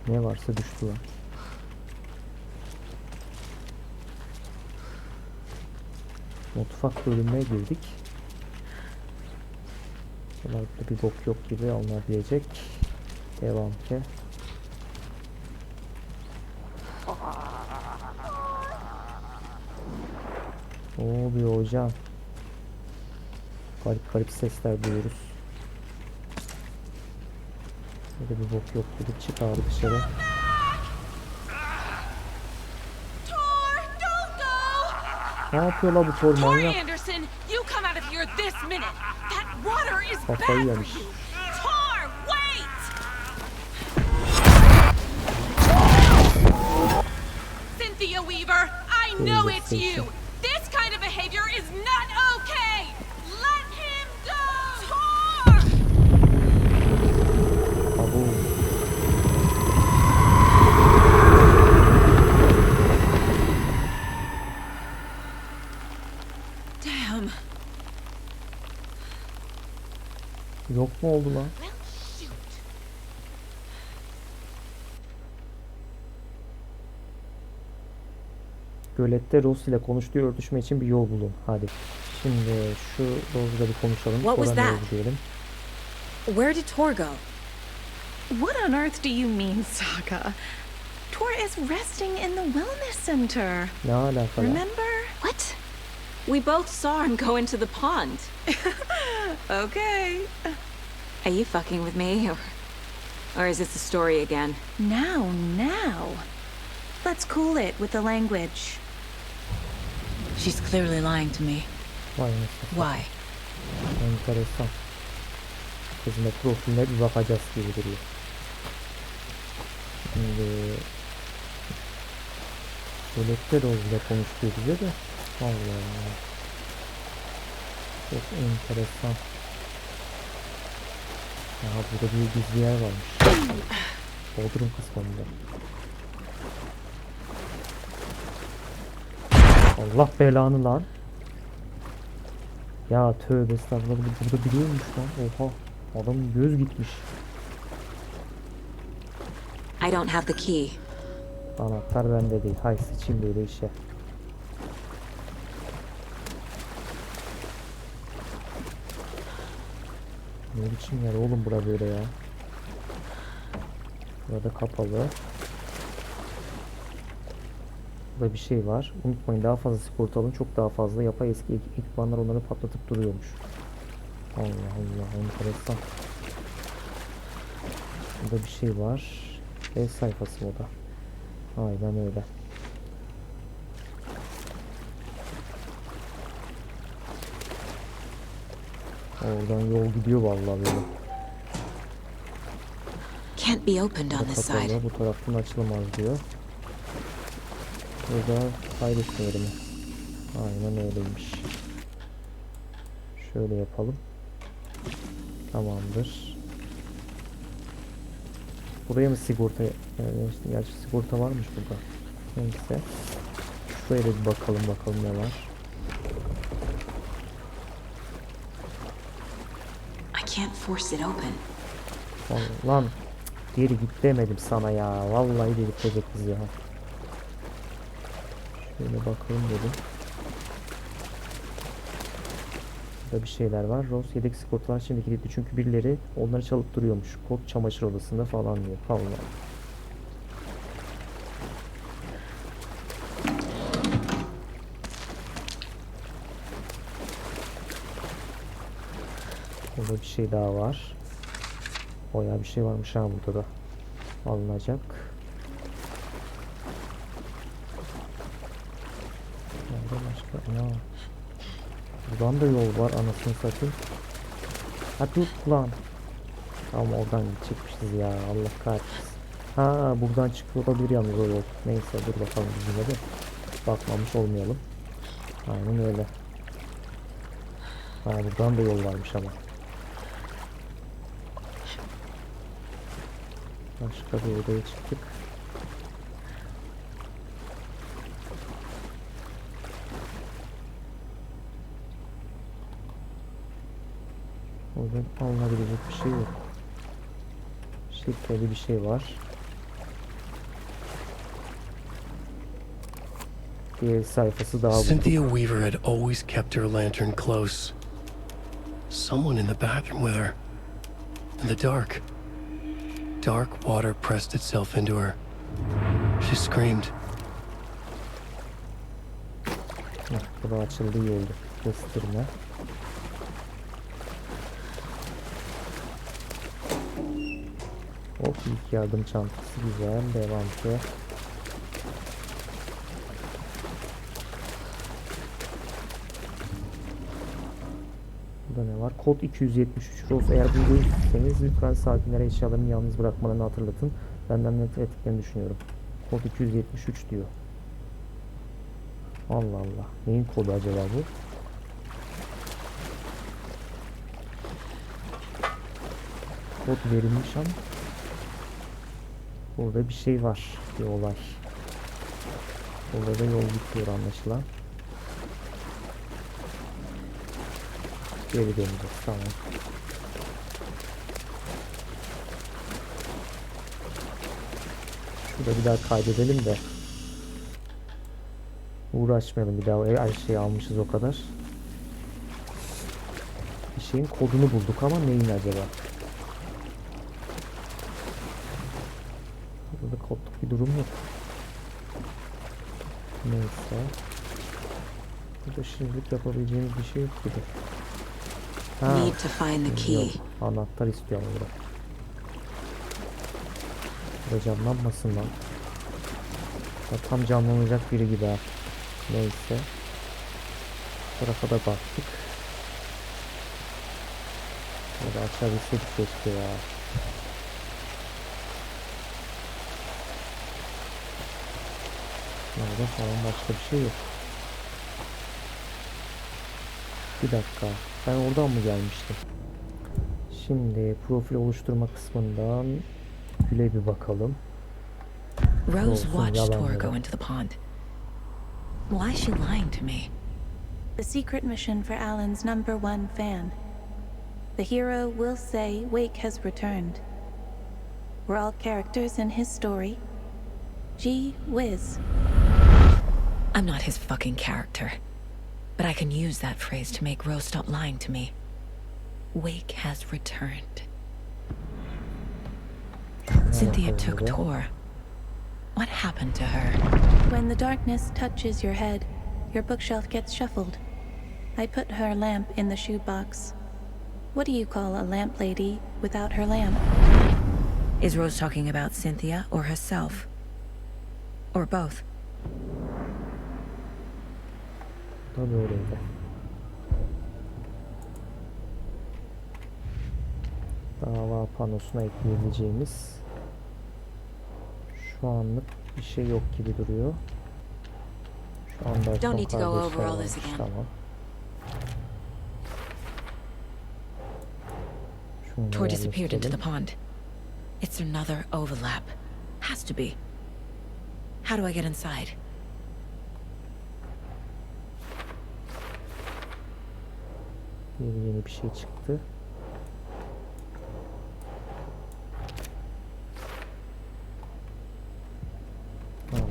Ne varsa düştü lan. Mutfak bölümüne girdik. Buralarda bir bok yok gibi onlar diyecek. Devam ki. Ne oluyor hocam? Garip garip sesler duyuyoruz. Burada bir bok yok gibi çık abi dışarı. Ne yapıyor la bu Thor manyak? Anderson, you come out of here this minute. That water is bad Kafayı for yemiş. you. Tor, wait! Cynthia Weaver, I know it's you. This kind of behavior is not okay. Let him go. Tor! Abu. Damn. Yok mu oldu lan? Gölette Ross ile konuştuğu örtüşme için bir yol bulun. Hadi. Şimdi şu Ross'la bir konuşalım. What was Sonra ne that? oldu diyelim. Where did Tor go? What on earth do you mean, Saga? Tor is resting in the wellness center. Ne alaka lan? Remember? What? We both saw him go into the pond. Okay. Are you fucking with me? Or is this a story again? Now. Let's cool it with the language. She's clearly lying to me. Vay nasıl? Why? Enteresan. Kızın da profiline bir bakacağız gibi duruyor. Şimdi Gölette Ross ile konuştuğu bize de. Allah Allah. Çok enteresan. Ya burada bir gizli yer varmış. Bodrum kısmında. Allah belanı lan. Ya tövbe estağfurullah, burada biliyormuş lan. Oha. Adamın göz gitmiş. I don't have the key. Anahtar bende değil. Hay sıçayım böyle işe. Ne biçim yer oğlum bura böyle ya. Burada kapalı. Burada bir şey var. Unutmayın, daha fazla sigorta alın. Çok daha fazla yapay eski ekipmanlar onları patlatıp duruyormuş. Allah Allah, enteresan. Burada bir şey var. Ev sayfası o da. Aynen öyle. Oradan yol gidiyor vallahi böyle. Can't be opened on this side. Kapalı, bu taraftan açılamaz diyor. Burada kaydetmeyelim. Aynen öyleymiş. Şöyle yapalım. Tamamdır. Buraya mı sigorta? İşte gerçi sigorta varmış burada. Neyse. Şuraya da bir bakalım ne var. I can't force it open. Lan geri git demedim sana ya. Vallahi delirtecek kız ya. Şöyle bakalım dedim. Burada bir şeyler var. Ross yedek sigortalar şimdi kilitli çünkü birileri onları çalıp duruyormuş. Kod çamaşır odasında falan diyor. Allah. Burada bir şey daha var. Bayağı bir şey varmış ha burada da. Alınacak. Nerede başka? Ana. Buradan da yol var anasını satayım. Ha dur lan. Tamam oradan çıkmışız ya, Allah kahretsin. Ha buradan çıkıyor olabilir yalnız o yol. Neyse dur bakalım bizimle de. Bakmamış olmayalım. Aynen öyle. Ha buradan da yol varmış ama. Başka bir odaya çıktık. Orada alınabilecek bir şey yok. Şifreli bir şey var. Diğer sayfası daha bu. Cynthia Weaver had always kept her lantern close. Someone in the bathroom with her. In the dark. Dark water pressed itself into her. She screamed. Bu da açıldı, iyi oldu. Kestirme. Hop, ilk yardım çantası güzel. Devam ki. Burada ne var? Kod 273 Rose. Eğer bulduğunuzsanız lütfen sakinlere eşyalarını yalnız bırakmalarını hatırlatın. Benden net ettiklerini düşünüyorum. Kod 273 diyor. Allah Allah. Neyin kodu acaba bu? Kod verilmiş ama burada bir şey var. Bir olay. Burada da yol bitiyor anlaşılan. Geri döneceğiz. Tamam. Şurada bir daha kaydedelim de uğraşmayalım bir daha. Her şeyi almışız o kadar. Bir şeyin kodunu bulduk ama neyin acaba? Burada kodluk bir durum yok. Neyse. Burada şimdilik yapabileceğimiz bir şey yok gibi. Need to find the key. Yok, anahtar istiyorum burada. Burada canlanmasın lan. Ya tam canlanacak biri gibi ha. Neyse. Bu tarafa da baktık. Burada açabilseydik keşke ya. Burada falan başka bir şey yok. Bir dakika. Ben oradan mı gelmiştim? Şimdi profil oluşturma kısmından Gül'e bir bakalım. Rose watched Tor go into the pond. Why is she lying to me? The secret mission for Alan's #1 fan. The hero will say Wake has returned. We're all characters in his story. Gee whiz. I'm not his fucking character. But I can use that phrase to make Rose stop lying to me. Wake has returned. Cynthia took Tor. What happened to her? When the darkness touches your head, your bookshelf gets shuffled. I put her lamp in the shoebox. What do you call a lamp lady without her lamp? Is Rose talking about Cynthia or herself? Or both? Tabii öyleydi. Dava panosuna ekleyebileceğimiz şu anlık bir şey yok gibi duruyor. Şu anda Don't need to go over all this again. Tamam. Tor disappeared into the pond. It's another overlap. Has to be. How do I get inside? Yeni bir şey çıktı. Tamam.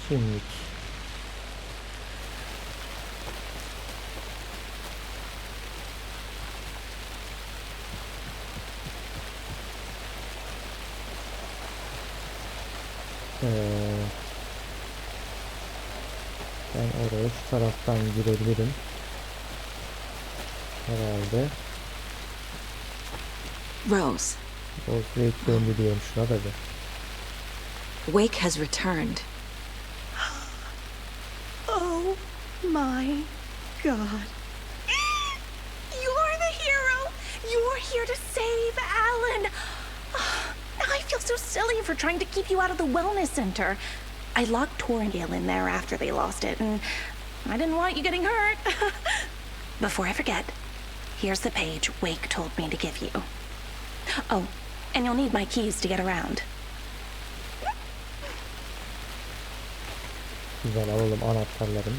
Şimdilik. Ben oraya şu taraftan girebilirim. Herhalde. Rose. Rose direkt döndü diyorum şuna da bir. Wake has returned. Oh my God. You're the hero! You're here to save Alan! I feel so silly for trying to keep you out of the wellness center. I locked Tor and Gale in there after they lost it, and I didn't want you getting hurt. Before I forget, here's the page Wake told me to give you. Oh, and you'll need my keys to get around. Güzel, alalım anahtarlarını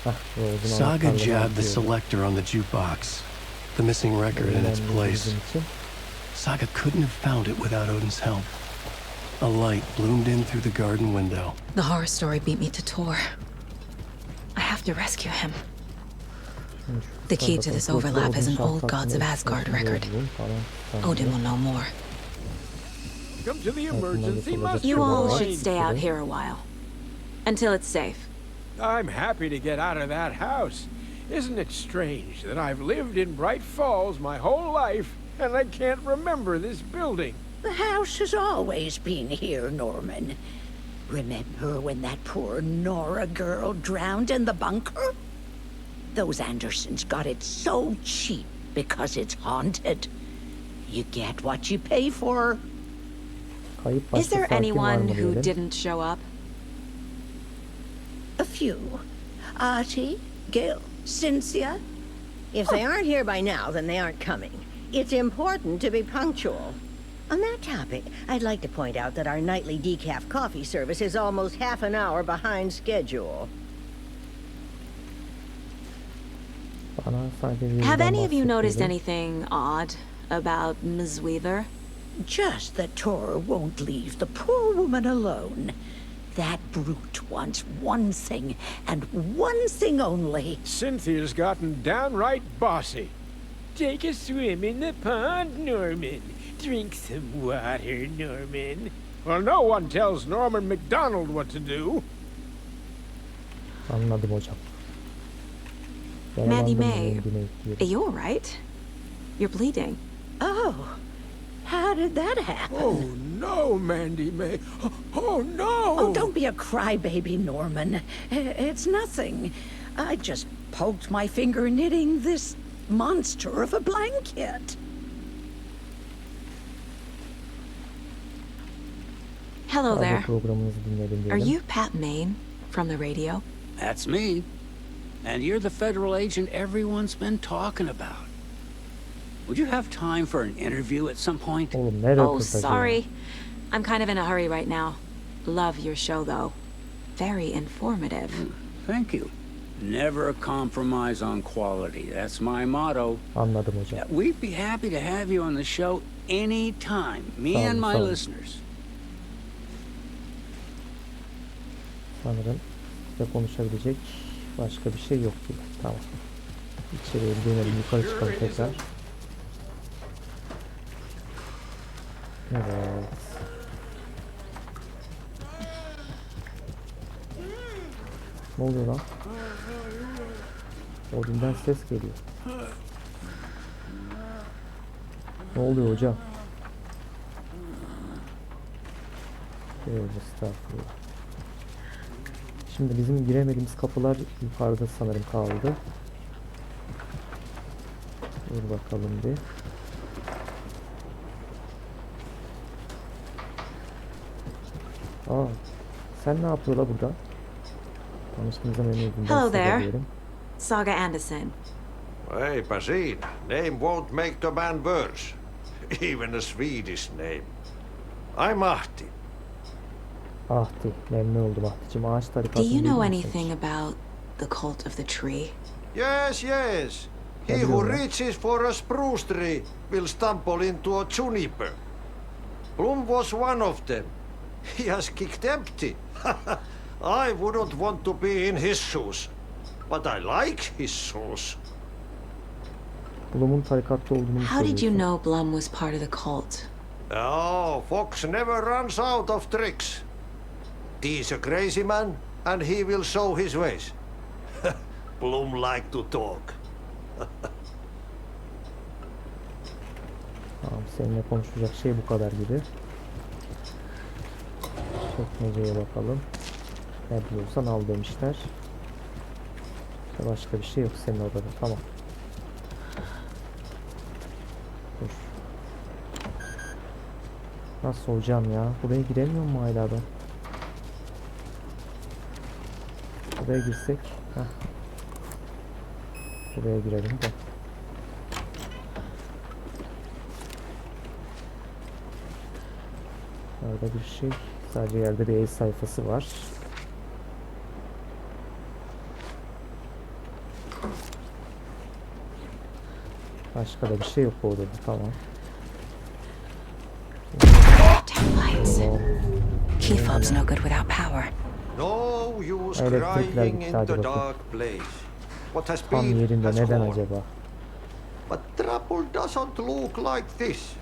da. Saga jabbed the selector on the jukebox, the missing record in its place. Saga couldn't have found it without Odin's help. A light bloomed in through the garden window. The horror story beat me to Tor. I have to rescue him. The key to this overlap is an old Gods of Asgard record. Odin will know more. Come to the emergency muster You all point. should stay out here a while. Until it's safe. I'm happy to get out of that house. Isn't it strange that I've lived in Bright Falls my whole life and I can't remember this building? The house has always been here, Norman. Remember when that poor Nora girl drowned in the bunker? Those Andersons got it so cheap because it's haunted. You get what you pay for. Is there anyone who didn't show up? A few. Artie, Gil, Cynthia. If they aren't here by now, then they aren't coming. It's important to be punctual. On that topic, I'd like to point out that our nightly decaf coffee service is almost half an hour behind schedule. Have any of you noticed anything odd about Ms. Weaver? Just that Tor won't leave the poor woman alone. That brute wants one thing, and one thing only. Cynthia's gotten downright bossy. Take a swim in the pond, Norman. Drink some water, Norman. Well, no one tells Norman MacDonald what to do. Anladım hocam. Mandy May, are you all right? You're bleeding. Oh, how did that happen? Oh, no, Mandy May. Oh, no! Oh, don't be a crybaby, Norman. It's nothing. I just poked my finger knitting this monster of a blanket. Hello there. Are you Pat Maine from the radio? That's me. And you're the federal agent everyone's been talking about. Would you have time for an interview at some point? Oh, sorry. I'm kind of in a hurry right now. Love your show, though. Very informative. Thank you. Never compromise on quality. That's my motto. Anladım hocam. We'd be happy to have you on the show anytime. Me and my listeners. Sanırım size konuşabilecek başka bir şey yok gibi. Tamam. İçeriye dönelim, yukarı çıkalım tekrar. Evet. Ne oluyor lan? Odin'den ses geliyor. Ne oluyor hocam? Evet, estağfurullah. Şimdi bizim giremediğimiz kapılar yukarıda sanırım kaldı. Dur bakalım bir. Aa, sen ne yapıyorsun burada? Tanıştığınızda memnun oldum. Hello there. Saga Anderson. Hey, Basin. Name won't make the man worse. Even a Swedish name. I'm Ahti. Ahti, memnun oldum Ahti'cim. Ağaç Do tarikatını you know biliyor musun? anything about the cult of the tree? Yes, yes. He who reaches for a spruce tree will stumble into a juniper. Bloom was one of them. He has kicked empty. I wouldn't want to be in his shoes. But I like his shoes. Bloom'un tarikatta olduğunu How did you know Blum was part of the cult? Oh, Fox never runs out of tricks. He's a crazy man, and he will show his ways. Bloom like to talk. Tamam, seninle konuşacak şey bu kadar gibi. Çekmeceye bakalım. Ne biliyorsan al demişler. Başka bir şey yok senin odada. Tamam. Dur. Nasıl hocam ya? Buraya giremiyor mu hala ben? Buraya girsek. Heh. Buraya girelim de. Orada bir şey. Sadece yerde bir el sayfası var. Başka da bir şey yok bu odada. Tamam. Key fob's no good without power. No use crying in the dark place. what has Tam been yerinde has neden gone. acaba? But trouble doesn't look like this.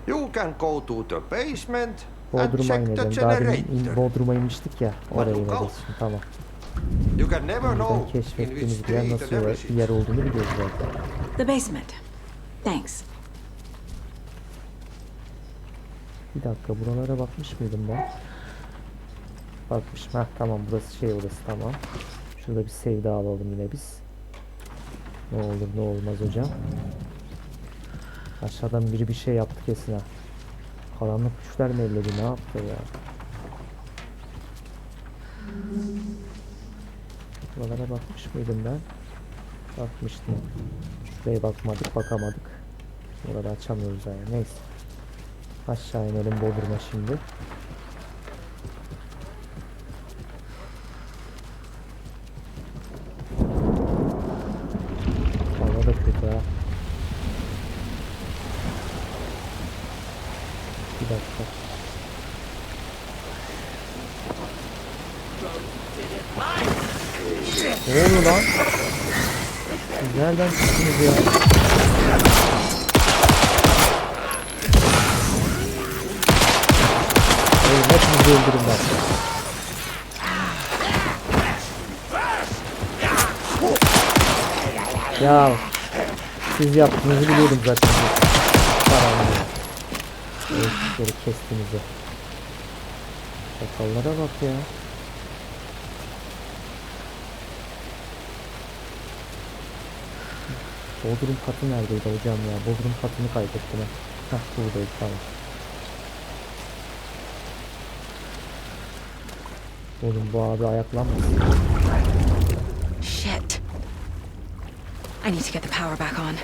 You can go to the basement and Bodrum'a check the inelim. Daha demin generator. Bodrum'a inmiştik ya. Oraya But look ineceğiz out. şimdi. Tamam. You can never Buradan know in which keşfettiğimiz bir yer state nasıl and bir yer olduğunu biliyoruz zaten. The basement. Thanks. Bir dakika, buralara bakmış mıydım ben? Bakmışım. Heh, tamam, burası şey odası, tamam. Şurada bir save daha alalım yine biz. Ne olur ne olmaz hocam. Aşağıdan biri bir şey yaptı kesin ha. Karanlık güçler mi elledi, ne yaptı ya? Buralara bakmış mıydım ben? Bakmıştım. Şuraya bakamadık. Burada açamıyoruz yani. Neyse. Aşağı inelim Bodrum'a şimdi. Hava da kötü ha. Bir dakika. Ne oluyor lan? Siz nereden çıktınız ya? Hepinizi öldürün bak. Ya siz yaptığınızı biliyordum zaten. Şöyle kestiğinizi. Çakallara bak ya. Bodrum katı neredeydi hocam ya? Bodrum katını kaybettim ben. Hah, buradaydı, tamam. Oğlum bu abi ayaklanmasın. Shit. I need to get the power back on.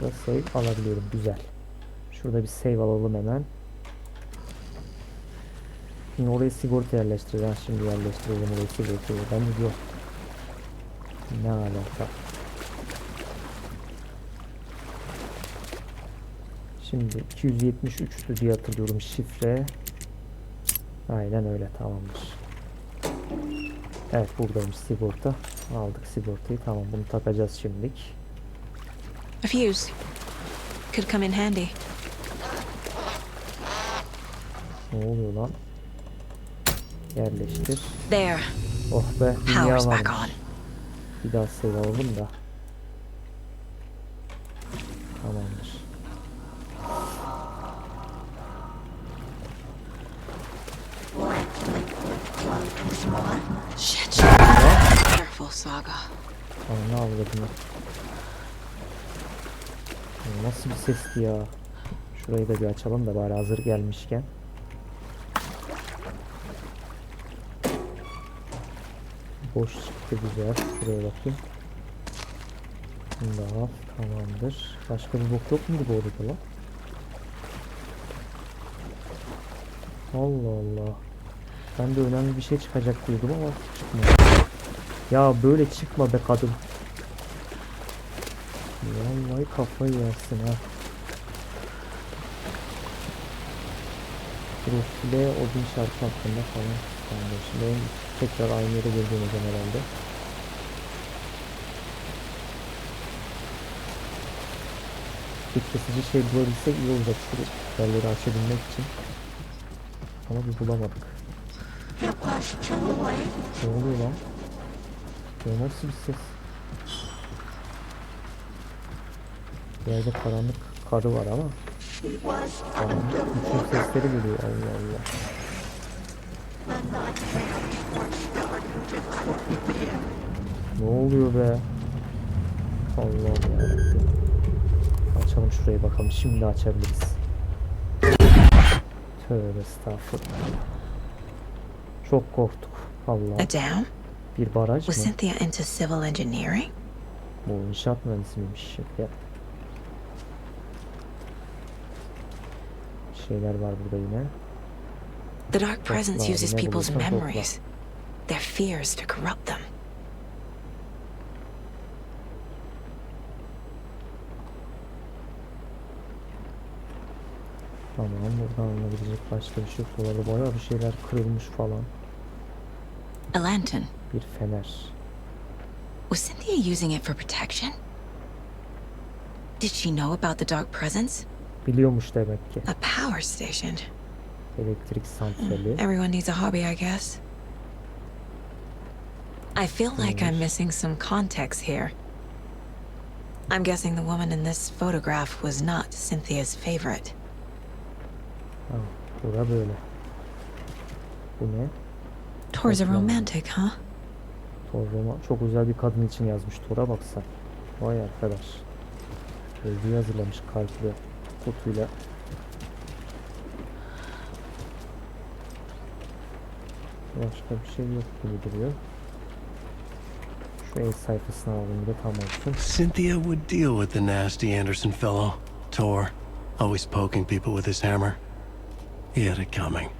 Burada save alabiliyorum, güzel. Şurada bir save alalım hemen. Şimdi oraya sigorta yerleştireceğim. Şimdi yerleştireceğim oraya sigortayı. Ben de yok. Ne alaka? Şimdi 273'tü diye hatırlıyorum şifre. Aynen öyle, tamamdır. Evet, buradaymış sigorta. Aldık sigortayı, tamam, bunu takacağız şimdilik. A fuse. Could come in handy. Ne oluyor lan? Yerleştir. There. Oh be, dünya Power's varmış. back on. Bir daha save alalım da. Tamamdır. Shit. Careful, Saga. Ne avladım? Nasıl bir sesti ya? Şurayı da bir açalım da bari hazır gelmişken. Boş çıktı, güzel. Şuraya bakayım. Bunu da al. Tamamdır. Başka bir bok yok muydu bu odada lan? Allah Allah. Ben de önemli bir şey çıkacak diyordum ama çıkmadı. Ya böyle çıkma be kadın. Vallahi kafayı yersin ha. Profile odun şarkı hakkında falan. Tamam, şimdi ben tekrar aynı yere geri döneceğim herhalde. Bir kesici şey bulabilsek iyi olacak şu yerleri açabilmek için. Ama bir bulamadık. Ne oluyor lan? Bu nasıl bir ses? Bir yerde karanlık karı var ama karanlık bütün sesleri geliyor. Allah Allah. Ne oluyor be? Allah'ım yarabbim. Açalım şurayı bakalım. Şimdi açabiliriz. Tövbe estağfurullah. Çok korktuk. Allah. A dam? Bir baraj mı? Was Cynthia into civil engineering? Bu inşaat mühendisi miymiş? Ya. Şeyler var burada yine. The dark presence uses ne people's bulursan topla. memories, their fears to corrupt them. Tamam, buradan alınabilecek başka bir şey yok. Orada bayağı bir şeyler kırılmış falan. A lantern. Bir fener. Was Cynthia using it for protection? Did she know about the dark presence? Biliyormuş demek ki. A power station. Elektrik santrali. Everyone needs a hobby, I guess. I feel like I'm missing some context here. I'm guessing the woman in this photograph was not Cynthia's favorite. Bura böyle. Bu ne? Tor's a romantic, huh? Tor çok özel bir kadın için yazmış. Tor'a baksa. Vay arkadaş. Özgü hazırlamış kalple, kutuyla. Başka bir şey yok gibi duruyor. Şu el sayfasına alalım bir de tam olsun. Cynthia would deal with the nasty Anderson fellow. Tor, always poking people with his hammer. He had it coming.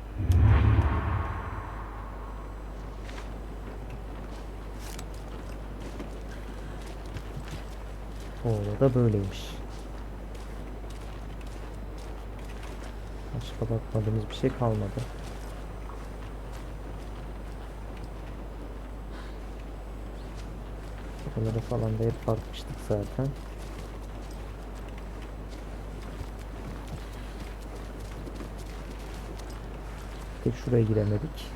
Orada böyleymiş. Başka bakmadığımız bir şey kalmadı. Buraları falan da hep bakmıştık zaten. Tek şuraya giremedik.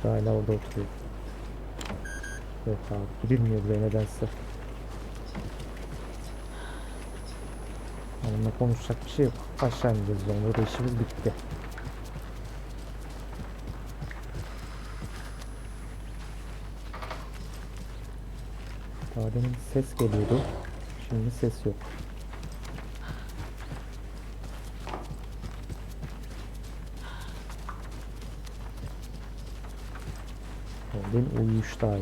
Hala orada oturuyor. Yok abi, girilmiyor buraya nedense. Onunla konuşacak bir şey yok. Aşağı ineceğiz, sonra da işimiz bitti. Daha demin ses geliyordu. Şimdi ses yok. Benim uyuştu hala.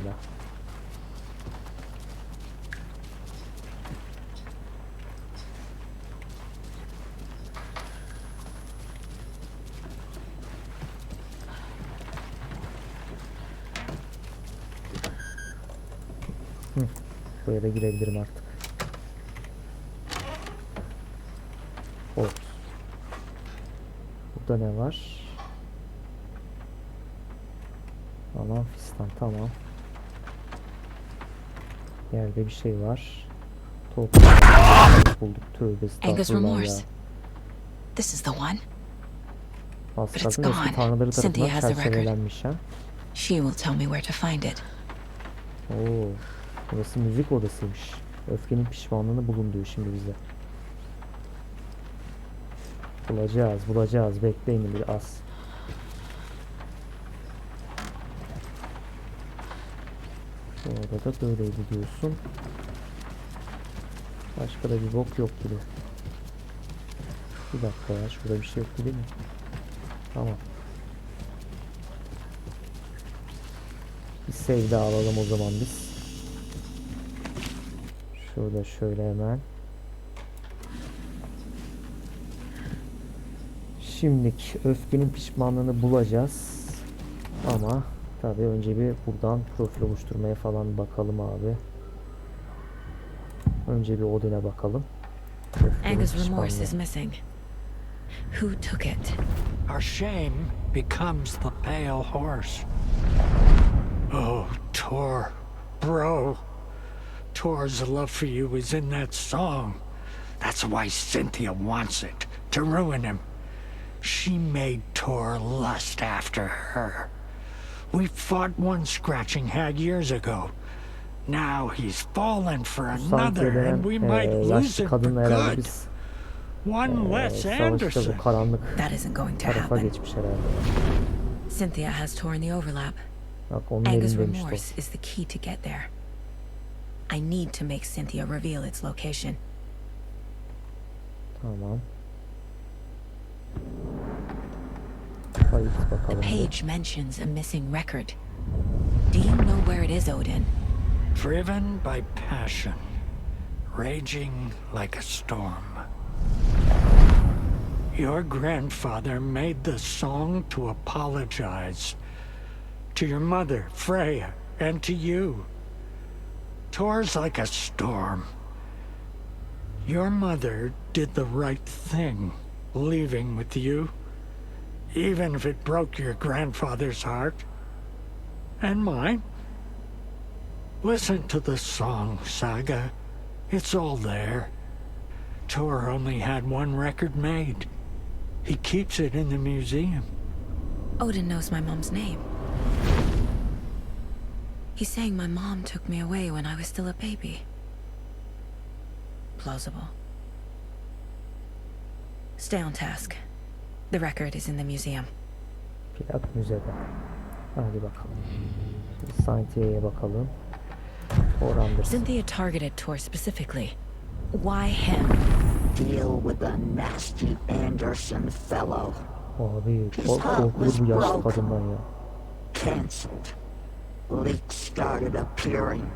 Buraya da girebilirim artık. Oh. Burada ne var? Alan fistan, tamam. Yerde bir şey var. Top bulduk. Tövbe estağfurullah ya. This is the one. But it's gone. Cynthia has the record. She will tell me where to find it. Oo. Burası müzik odasıymış. Öfkenin pişmanlığını bulun diyor şimdi bize. Bulacağız. Bekleyin bir az. Orada da böyleydi diyorsun. Başka da bir bok yok gibi. Bir dakika ya, şurada bir şey yok değil mi? Tamam. Bir save daha alalım o zaman biz. Şurada şöyle hemen. Şimdilik öfkenin pişmanlığını bulacağız. Ama tabii önce bir buradan profil oluşturmaya falan bakalım abi. Önce bir Odin'e bakalım. Angus' remorse is missing. Who took it? Our shame becomes the pale horse. Oh, Tor, bro. Tor's love for you is in that song. That's why Cynthia wants it, to ruin him. She made Tor lust after her. We fought one scratching hag years ago. Now he's fallen for another, and we might lose him for good. One less Anderson. That isn't going to happen. Cynthia has torn the overlap. Angus' remorse is the key to get there. I need to make Cynthia reveal its location. Tamam. The page mentions a missing record. Do you know where it is, Odin? Driven by passion, raging like a storm. Your grandfather made the song to apologize to your mother, Freya, and to you. Tor's like a storm. Your mother did the right thing, leaving with you, even if it broke your grandfather's heart. And mine. Listen to the song, Saga. It's all there. Tor only had one record made. He keeps it in the museum. Odin knows my mom's name. He's saying my mom took me away when I was still a baby. Plausible. Stay on task. The record is in the museum. Plak müzede. Hadi bakalım. Şimdi Cynthia'ya bakalım. Cynthia targeted Tor specifically. Why him? Deal with the nasty Anderson fellow. Abi korkulur bu yaşlı kadından ya. Cancelled. Leaks started appearing.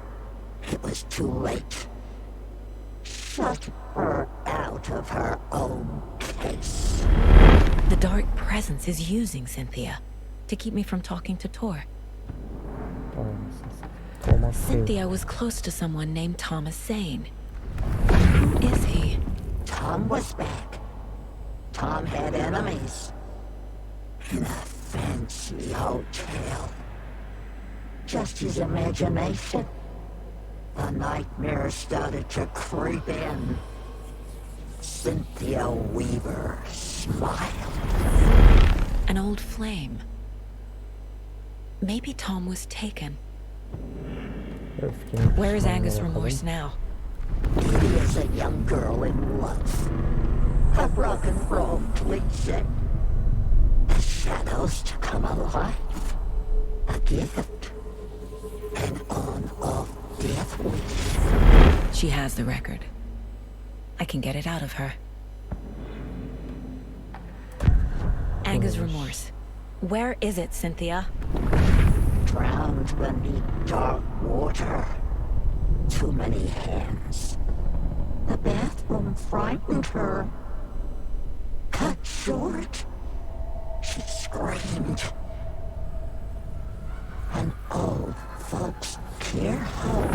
It was too late. Shut her out of her own case. The dark presence is using Cynthia to keep me from talking to Tor. Cynthia was close to someone named Thomas Zane. Who is he? Tom was back. Tom had enemies. In a fancy hotel. Just his imagination. The nightmare started to creep in. Cynthia Weaver smiled. An old flame. Maybe Tom was taken. Where is Angus Remorse now? He is a young girl in love. A rock and roll cliche. The shadows to come alive. A gift. An on-off death wish. She has the record. I can get it out of her. Angus Remorse. Where is it, Cynthia? Drowned beneath dark water. Too many hands. The bathroom frightened her. Cut short. She screamed. An old folks care home.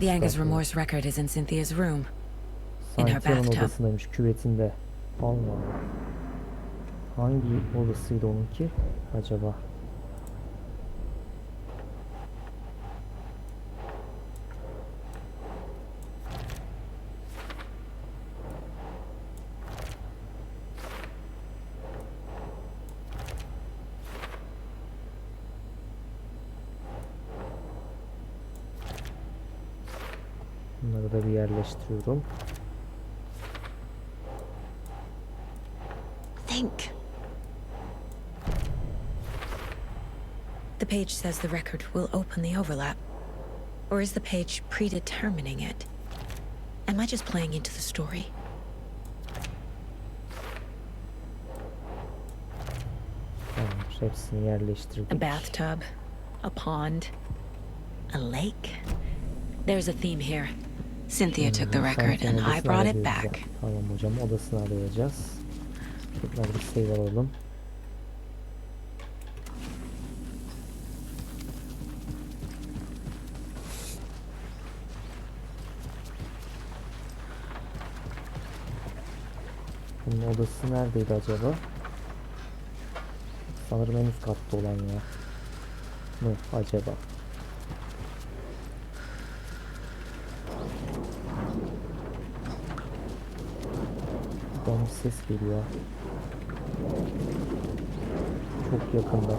The Angus Remorse record is in Cynthia's room. In her bathtub. Odasındaymış, küvetinde. Allah Allah. Hangi odasıydı onunki acaba? Bunları da bir yerleştiriyorum. Think. The page says the record will open the overlap. Or is the page predetermining it? Am I just playing into the story? Tamam, hepsini yerleştirdik. A bathtub, a pond, a lake. There's a theme here. Cynthia took the record and I brought it back. Tamam hocam, odasını arayacağız. Tekrar bir save alalım. Bunun odası neredeydi acaba? Sanırım en üst katta olan ya. Mı acaba? Buradan bir ses geliyor. Çok yakında.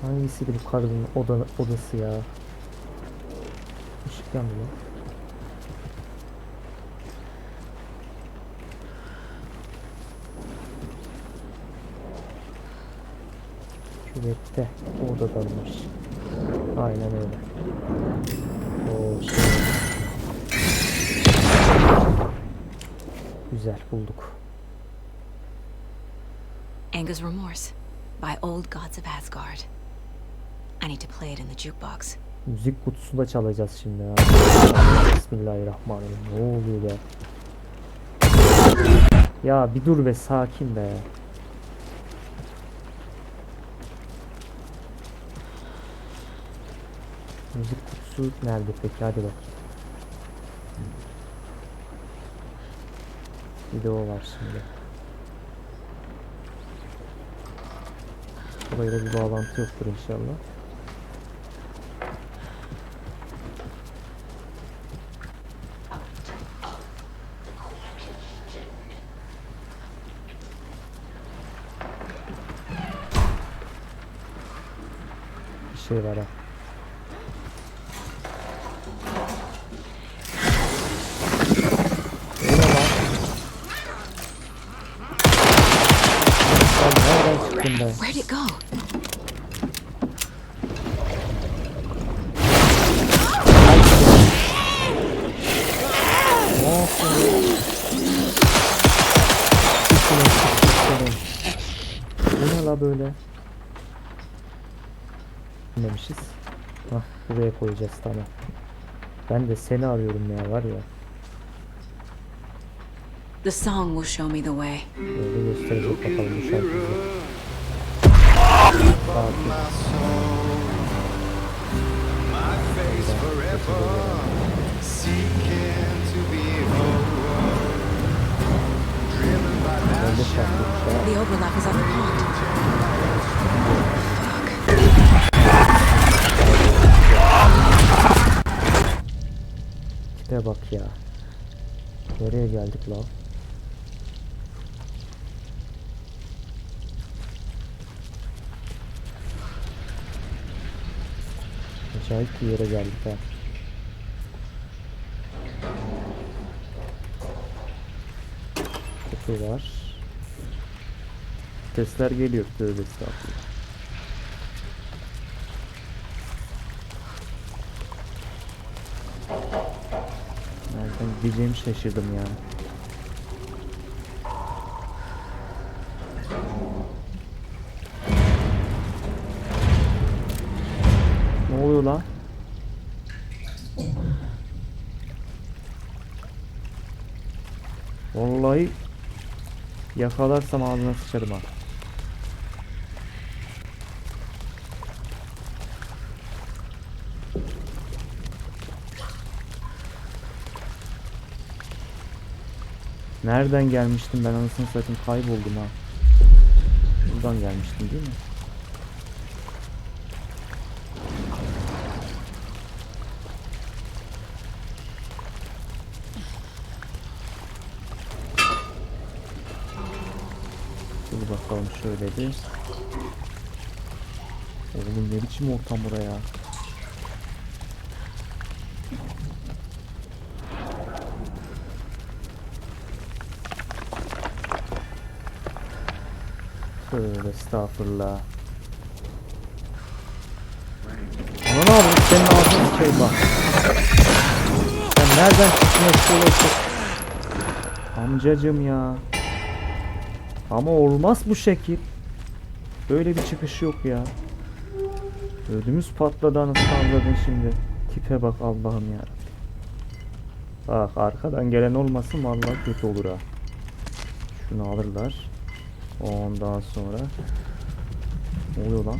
Hangisiydi bu karının odası ya? Işık yandı lan. Küvette odadaymış. Aynen öyle. O şey. Güzel bulduk. Anger's Remorse by Old Gods of Asgard. I need to play it in the jukebox. Müzik kutusunda çalacağız şimdi ya. Bismillahirrahmanirrahim. Ne oluyor be? Ya bir dur be, sakin be. Müzik kutusu nerede peki? Hadi bak. Video var şimdi. Burayla bir bağlantı yoktur inşallah. Bir şey var ha. Where'd it go? Bu ne la böyle? Demişiz. Hah, buraya koyacağız, tamam. Ben de seni arıyorum ya, var ya. The song will show me the way. Böyle gösterecek bakalım bu şarkıyı. Sakin. Böyle şarkıymış ya. The overlap is on the pond. Tipe bak ya. Nereye geldik la? Acayip bir yere geldik ha. Kutu var. Sesler geliyor. Tövbe estağfurullah. Nereden gideceğimi şaşırdım ya. Ne oluyor lan? Vallahi yakalarsam ağzına sıçarım ha. Nereden gelmiştim ben, anasını satayım, kayboldum ha. Buradan gelmiştim değil mi? Dur bakalım şöyle bir. Oğlum ne biçim ortam buraya? Tövbe estağfurullah. Ana ne yapıyorsun? Senin ağzın şey bak. Sen nereden çıkmak istiyorsun? Amcacım ya. Ama olmaz bu şekil. Böyle bir çıkış yok ya. Ödümüz patladı, anasını avradın şimdi. Tipe bak Allah'ım ya. Bak arkadan gelen olmasın, vallahi kötü olur ha. Şunu alırlar. Ondan sonra ne oluyor lan?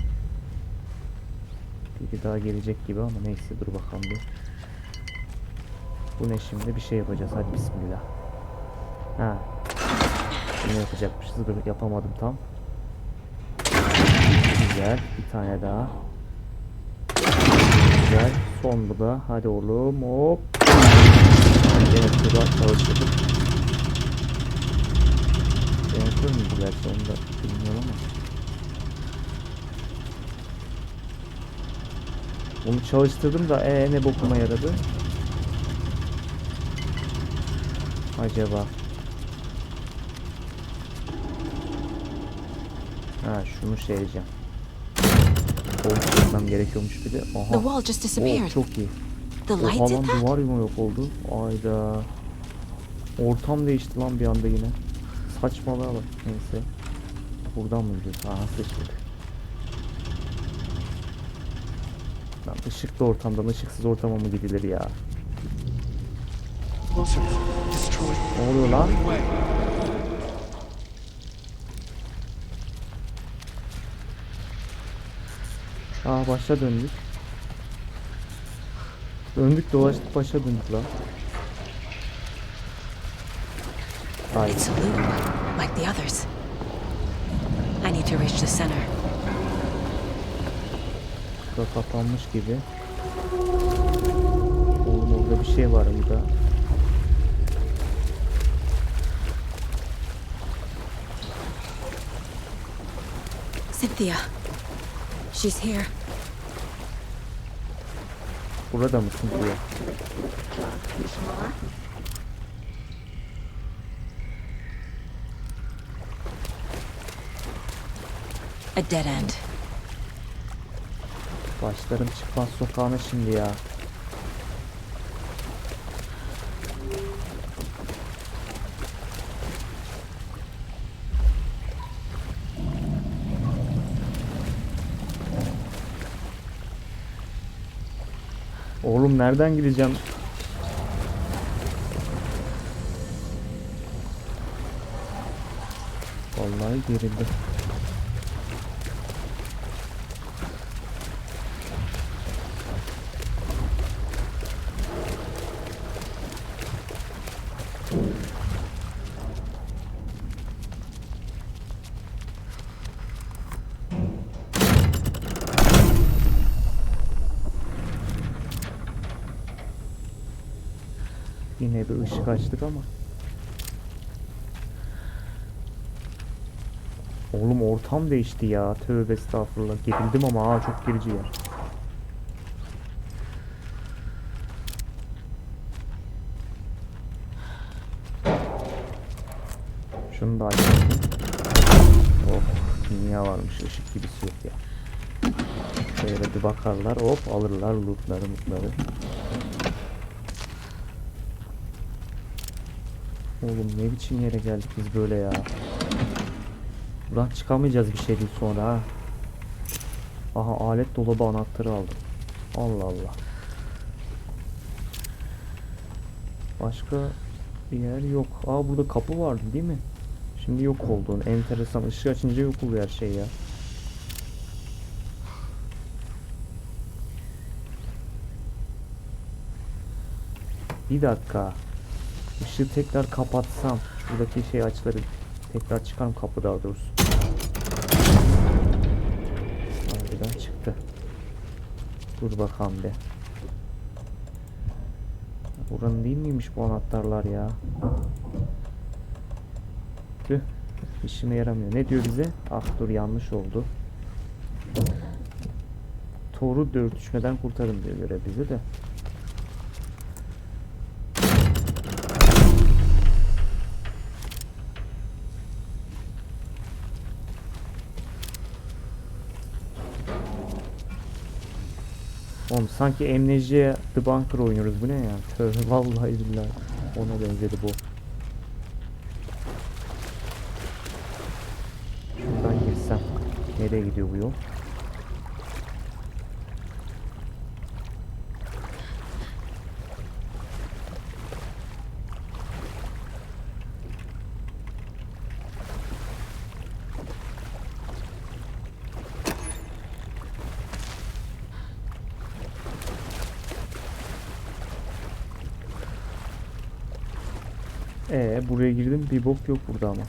Bir daha gelecek gibi ama neyse, dur bakalım bir. Bu ne şimdi? Bir şey yapacağız, hadi bismillah. Ha. Ne yapacakmışız? Dur, yapamadım tam. Güzel, bir tane daha. Güzel, son bu da. Hadi oğlum, hop. Evet, şurada çalıştırdık. Yapıyor muydu gerçi, onu da bilmiyorum ama. Onu çalıştırdım da ne bokuma yaradı acaba? Ha, şunu şey edeceğim. Oluşturmam gerekiyormuş bir de. Aha. Oh, çok iyi. Oha lan, duvar mı yok oldu? Ayda. Ortam değişti lan bir anda yine. Saçmalığa bak. Neyse. Buradan mı gidiyoruz? Aha sıçtık. Lan ışıklı ortamdan ışıksız ortama mı gidilir ya? Ne oluyor lan? Aa başa döndük. Döndük dolaştık başa döndük lan. Hayır. It's a loop, like the others. I need to reach the center. Burada kapanmış gibi. Oğlum orada bir şey var burada. Cynthia. She's here. Burada mısın diyor. A dead end. Başlarım çıkmaz sokağına şimdi ya. Oğlum nereden gideceğim? Vallahi gerildim. Yine bir ışık açtık ama. Oğlum ortam değişti ya. Tövbe estağfurullah. Gerildim ama çok gerici ya. Şunu da açayım. Oh, dünya varmış. Işık gibisi yok ya. Şöyle bir bakarlar. Hop alırlar lootları. Oğlum ne biçim yere geldik biz böyle ya. Buradan çıkamayacağız bir şey değil sonra ha. Aha alet dolabı anahtarı aldım. Allah Allah. Başka bir yer yok. Aa burada kapı vardı değil mi? Şimdi yok oldu. Enteresan. Işığı açınca yok oluyor her şey ya. Bir dakika. Işığı tekrar kapatsam. Şuradaki şey açları tekrar çıkarım kapı daha doğrusu. Harbiden çıktı. Dur bakalım bir. Buranın değil miymiş bu anahtarlar ya? Tüh. İşime yaramıyor. Ne diyor bize? Ah dur yanlış oldu. Thor'u dörtüşmeden kurtarın diyor görev bize de. Oğlum sanki Amnesia'ya The Bunker oynuyoruz. Bu ne ya? Tövbe vallahi billahi. Ona benzedi bu. Şuradan girsem. Nereye gidiyor bu yol? Buraya girdim bir bok yok burada ama.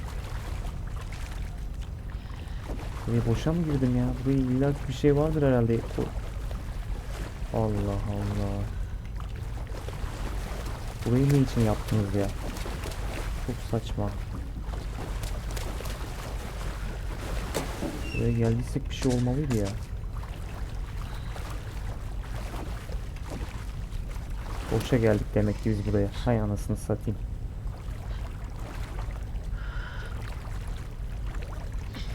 Boşa mı girdim ya? Buraya illa bir şey vardır herhalde. Allah Allah. Burayı ne için yaptınız ya? Çok saçma. Buraya geldiysek bir şey olmalıydı ya. Boşa geldik demek ki biz buraya. Hay anasını satayım.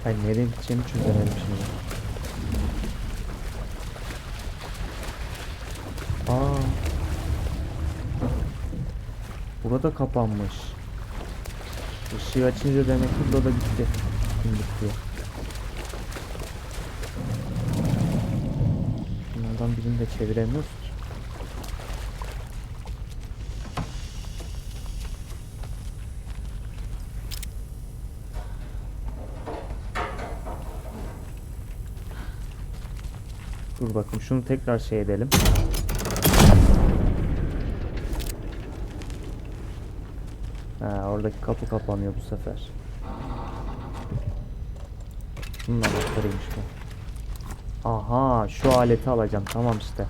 Hayır nereye gideceğimi çözemedim şimdi. Aa. Burada kapanmış. Işığı açınca demek ki burada gitti. Kim gitti? Buradan birini de çeviremiyoruz ki. Dur bakayım şunu tekrar şey edelim. Ha, oradaki kapı kapanıyor bu sefer. Bunun anahtarıymış bu. Aha, şu aleti alacağım. Tamam işte.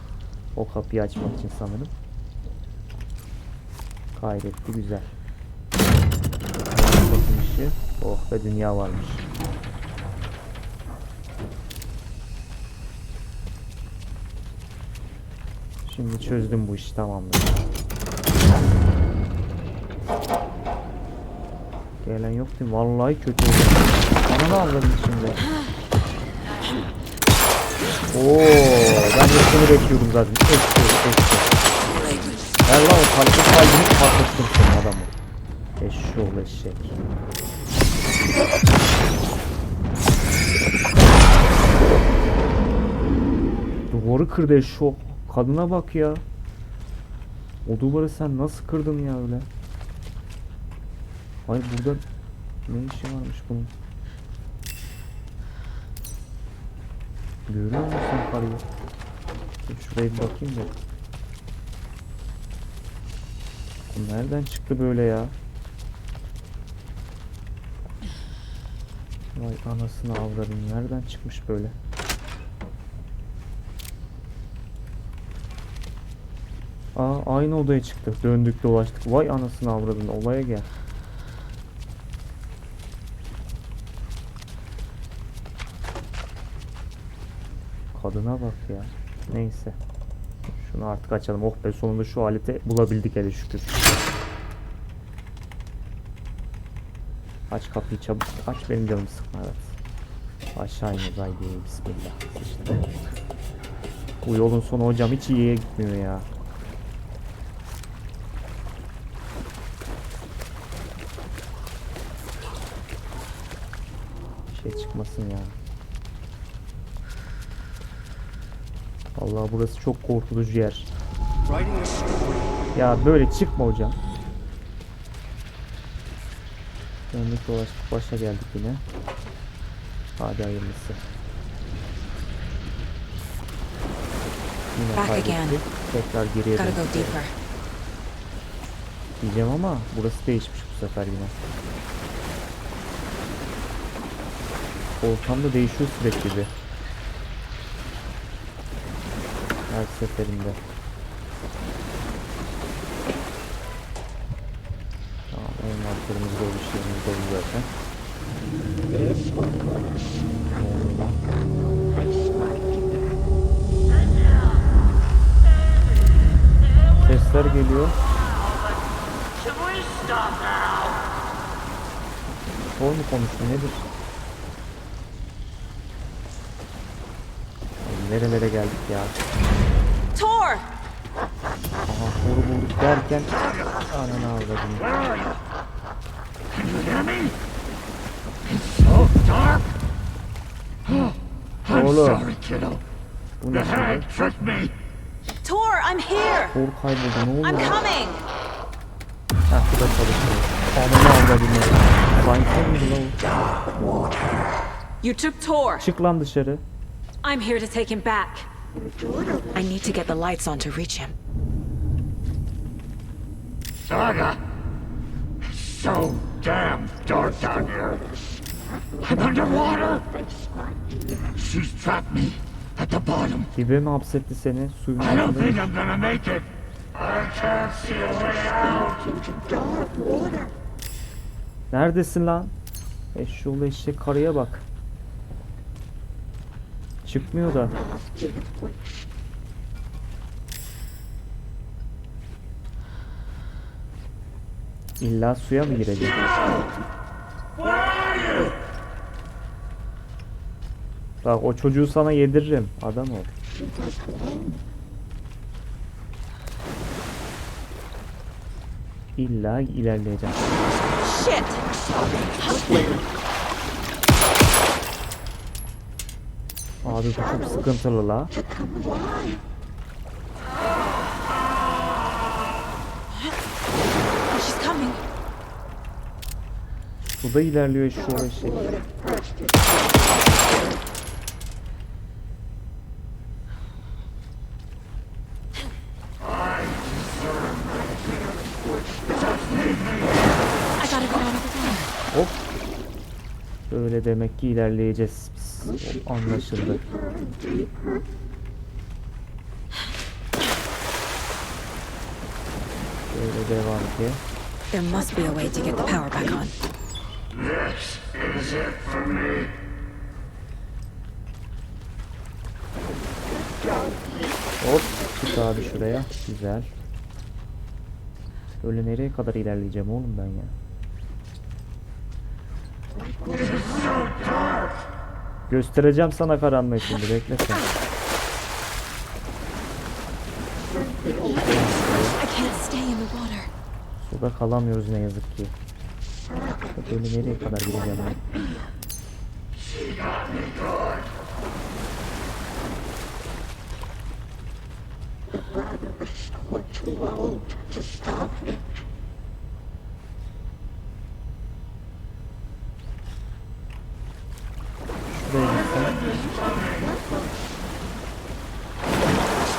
O kapıyı açmak için sanırım. Kaydetti, güzel. Bakın işi. Oh be, dünya varmış. Şimdi çözdüm bu işi, tamamdır. Gelen yok değil mi? Vallahi kötü oldu. Bana ne avladın şimdi? Oo, ben de seni bekliyordum zaten. Eşşoğlu. Ver lan o kalbini patlattım senin adamı. Eşşoğlu eşek. Duvarı kırdı eşşoğlu. Kadına bak ya. O duvarı sen nasıl kırdın ya öyle? Ay burada ne işi varmış bunun? Görüyor musun karıyı? Şuraya bir bakayım da. Bu nereden çıktı böyle ya? Vay anasını avradım. Nereden çıkmış böyle? Aa, aynı odaya çıktı. Döndük dolaştık. Vay anasını avradın. Olaya gel. Kadına bak ya. Neyse. Şunu artık açalım. Oh be, sonunda şu aleti bulabildik hele şükür. Aç kapıyı çabuk. Aç, benim canımı sıkma, evet. Aşağı iniyoruz, haydi bismillah. İşte. Bu yolun sonu hocam hiç iyiye gitmiyor ya. Bir şey çıkmasın ya. Vallahi burası çok korkutucu yer. Ya böyle çıkma hocam. Döndük dolaştık, başa geldik yine. Hadi hayırlısı. Yine kaybettik. Tekrar geriye döndük. Diyeceğim ama burası değişmiş bu sefer yine. Ortam da değişiyor sürekli bir. Her seferinde. Tamam, envanterimiz dolu, işlerimiz dolu zaten. Sesler geliyor. Zor mu konuştu, nedir? Nerelere geldik ya? Tor! Aha, Tor'u bulduk derken ananı avradım. Oğlum. Bu ne şimdi? Tor, I'm here! Tor kayboldu, ne oluyor? I'm coming! Heh, bu da çalışıyor. Ananı avradım ya. Banka mıydı lan o? You took Tor. Çık lan dışarı. I'm here to take him back. I need to get the lights on to reach him. Saga! So damn dark down here. I'm underwater. She's trapped me at the bottom. Dibe mi hapsetti seni? Suyun I don't think altında. I'm gonna make it. I can't see a way out. Neredesin lan? Eşşoğlu eşek, karıya bak. Çıkmıyor da. İlla suya mı girecek? Bak, o çocuğu sana yediririm. Adam ol. İlla ilerleyeceğim. Shit! Abi bu çok sıkıntılı la. She's coming. Bu da ilerliyor şu şey. Hop. Böyle demek ki ilerleyeceğiz biz. Anlaşıldı. Böyle devam ki. There must be a way to get the power back on. This is it for me. Hop. Çık abi şuraya. Güzel. Böyle nereye kadar ilerleyeceğim oğlum ben ya? Göstereceğim sana karanlığı şimdi, bekle sen. Suda kalamıyoruz ne yazık ki. Böyle nereye kadar gideceğim ben?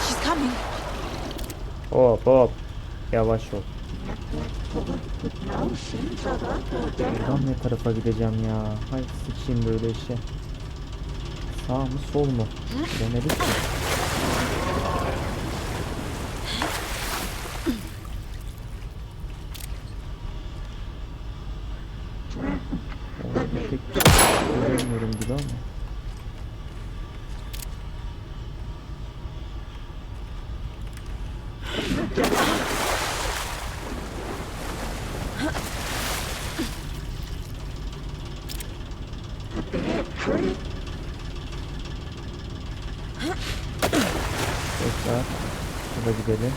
She's coming. Hop hop. Yavaş ol. Buradan ne tarafa gideceğim ya? Hay sıçayım böyle işe. Sağ mı sol mu? Bilemedik ki. Orada pek göremiyorum gibi ama. Tekrar şurada gidelim.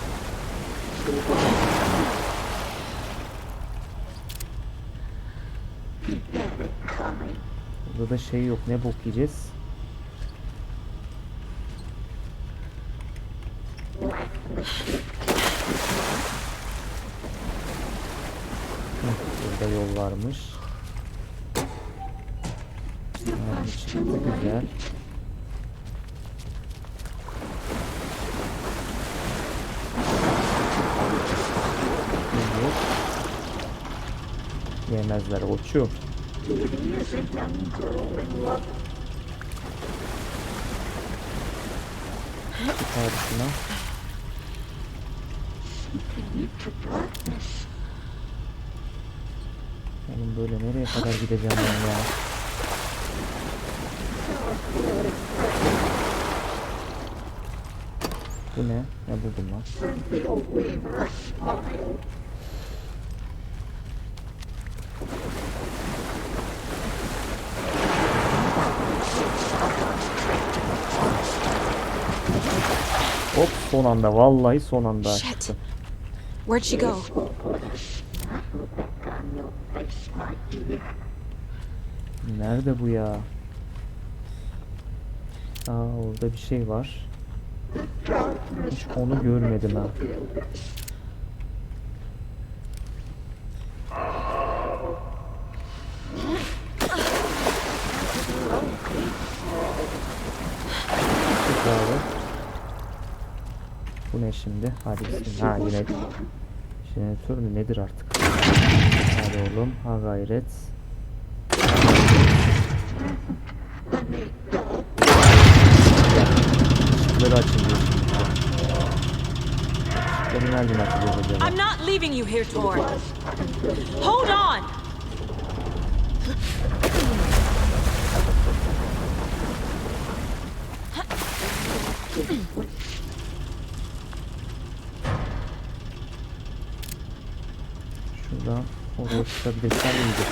Burada da şey yok, ne bok yiyeceğiz? Burada yol varmış. Yani çıktı, güzel. Yemezler uçuyor. Çıkar şuna. Oğlum böyle nereye kadar gideceğim ben ya? Bu ne? Ne buldum lan? Hop, son anda, vallahi son anda açtı. Where'd she go? Nerede bu ya? Aa, orada bir şey var. Hiç onu görmedim ha. Bu ne şimdi? Hadi bismillah. Ha yine jeneratör mü nedir artık? Hadi oğlum, ha gayret. Işıkları açılıyor. Işıkları nereden açılıyor acaba? I'm not leaving you here, Tor. Hold on. Şuradan oraya çıkabilirsem iyidir.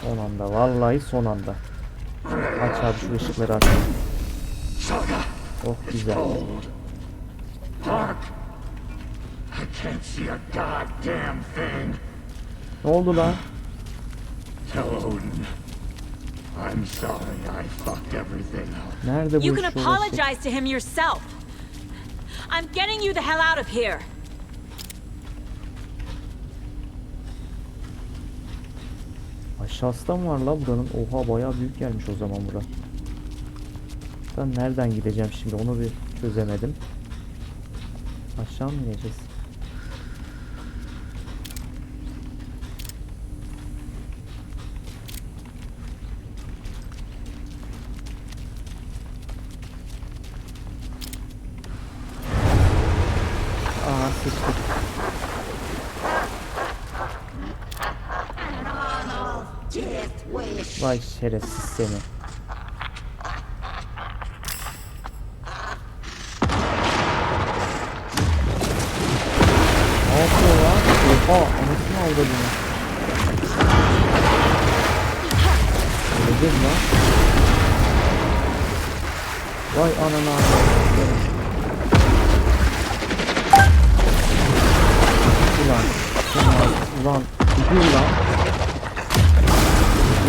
Son anda, vallahi son anda. Aç abi şu ışıkları aç. Oh güzel. Ne oldu lan? Tell Odin. I'm sorry I fucked everything up. Nerede bu You can iş uğraşacak? apologize to him yourself. I'm getting you the hell out of here. Aşağısı da mı var la buranın? Oha bayağı büyük gelmiş o zaman bura. Ben nereden gideceğim şimdi onu bir çözemedim. Aşağı mı ineceğiz? Aa sıçtık. Vay şerefsiz seni. Ne yapıyor lan? Oha anasını aldı bunu. Öldüm lan. Vay ananı ağzını. Ulan dur lan.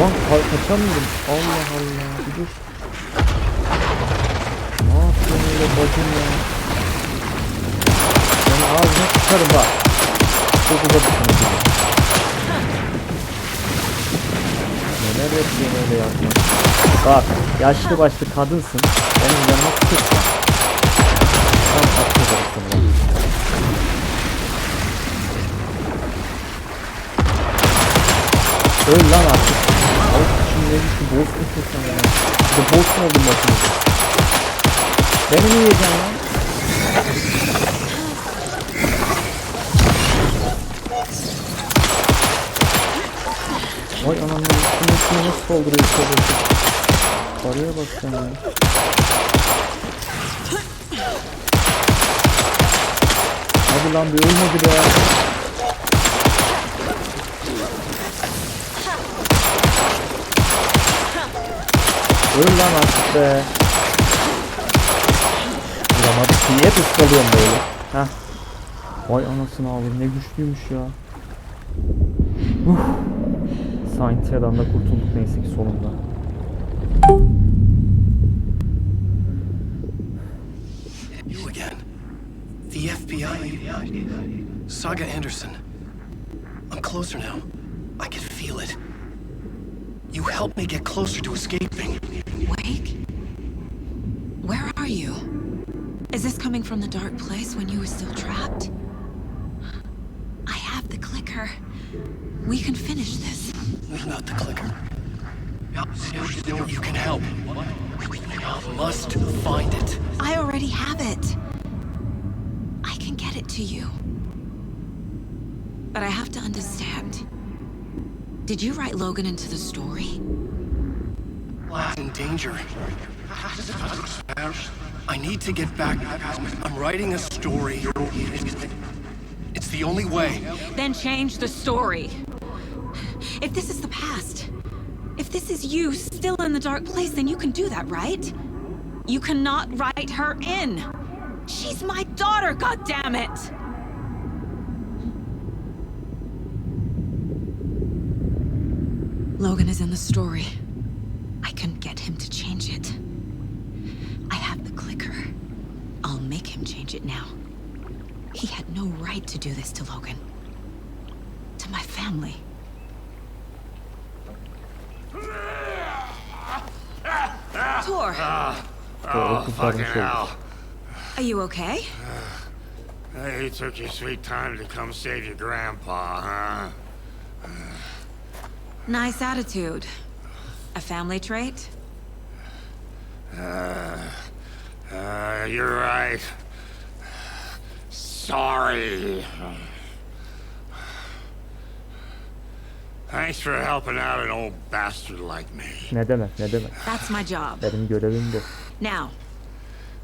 Lan kaçamıyorum. Allah Allah bir dur. Ne yapıyorsun öyle bacım ya? Ben ağzına sıçarım bak. Çok uzatırsın. Neler yapıyorsun öyle yapma. Bak yaşlı başlı kadınsın. Benim yanıma sıkırsın. Tam tatlı edersin lan. Öl lan artık. Al şimdi bozsun sen ya. Bir de bozsun oldum makinesi. Beni mi yiyeceksin lan? Vay anamın üstüne nasıl dolduruyor şöyle. Paraya bak sen ya. Hadi lan bir ölmedi be ya. Öl lan artık be. Vuramadık ki hep ıskalıyorum böyle. Heh. Vay anasını ağlayayım ne güçlüymüş ya. Scientia'dan da kurtulduk neyse ki sonunda. You again. The FBI. Saga Anderson. I'm closer now. I can feel it. You helped me get closer to escaping. Wake? Where are you? Is this coming from the dark place when you were still trapped? I have the clicker. We can finish this. Not the clicker. You can help. I must find it. I already have it. I can get it to you. But I have to understand. Did you write Logan into the story? In danger. I need to get back. I'm writing a story. It's the only way. Then change the story. If this is the past, if this is you still in the dark place, then you can do that, right? You cannot write her in. She's my daughter, goddammit! Logan is in the story. I can get him to change it. I have the clicker. I'll make him change it now. He had no right to do this to Logan. To my family. Tor! Oh, fucking hell. Are you okay? Hey, you took your sweet time to come save your grandpa, huh? Nice attitude. A family trait? You're right. Sorry. Thanks for helping out an old bastard like me. Ne demek, ne demek. That's my job. Benim görevim bu. Now,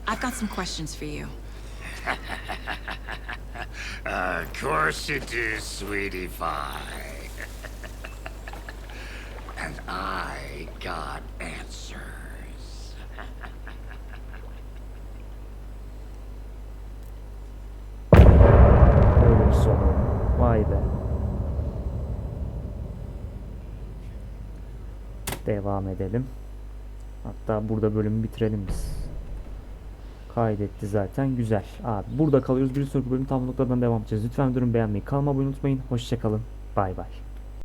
I've got some questions for you. Of course you do, sweetie pie. And I got answers. Bölüm sonu. Vay be. Devam edelim. Hatta burada bölümü bitirelim biz. Kaydetti zaten. Güzel. Abi burada kalıyoruz. Bir sonraki bölüm tam noktadan devam edeceğiz. Lütfen durun, beğenmeyi, kanalıma abone olmayı unutmayın. Hoşçakalın. Bay bay.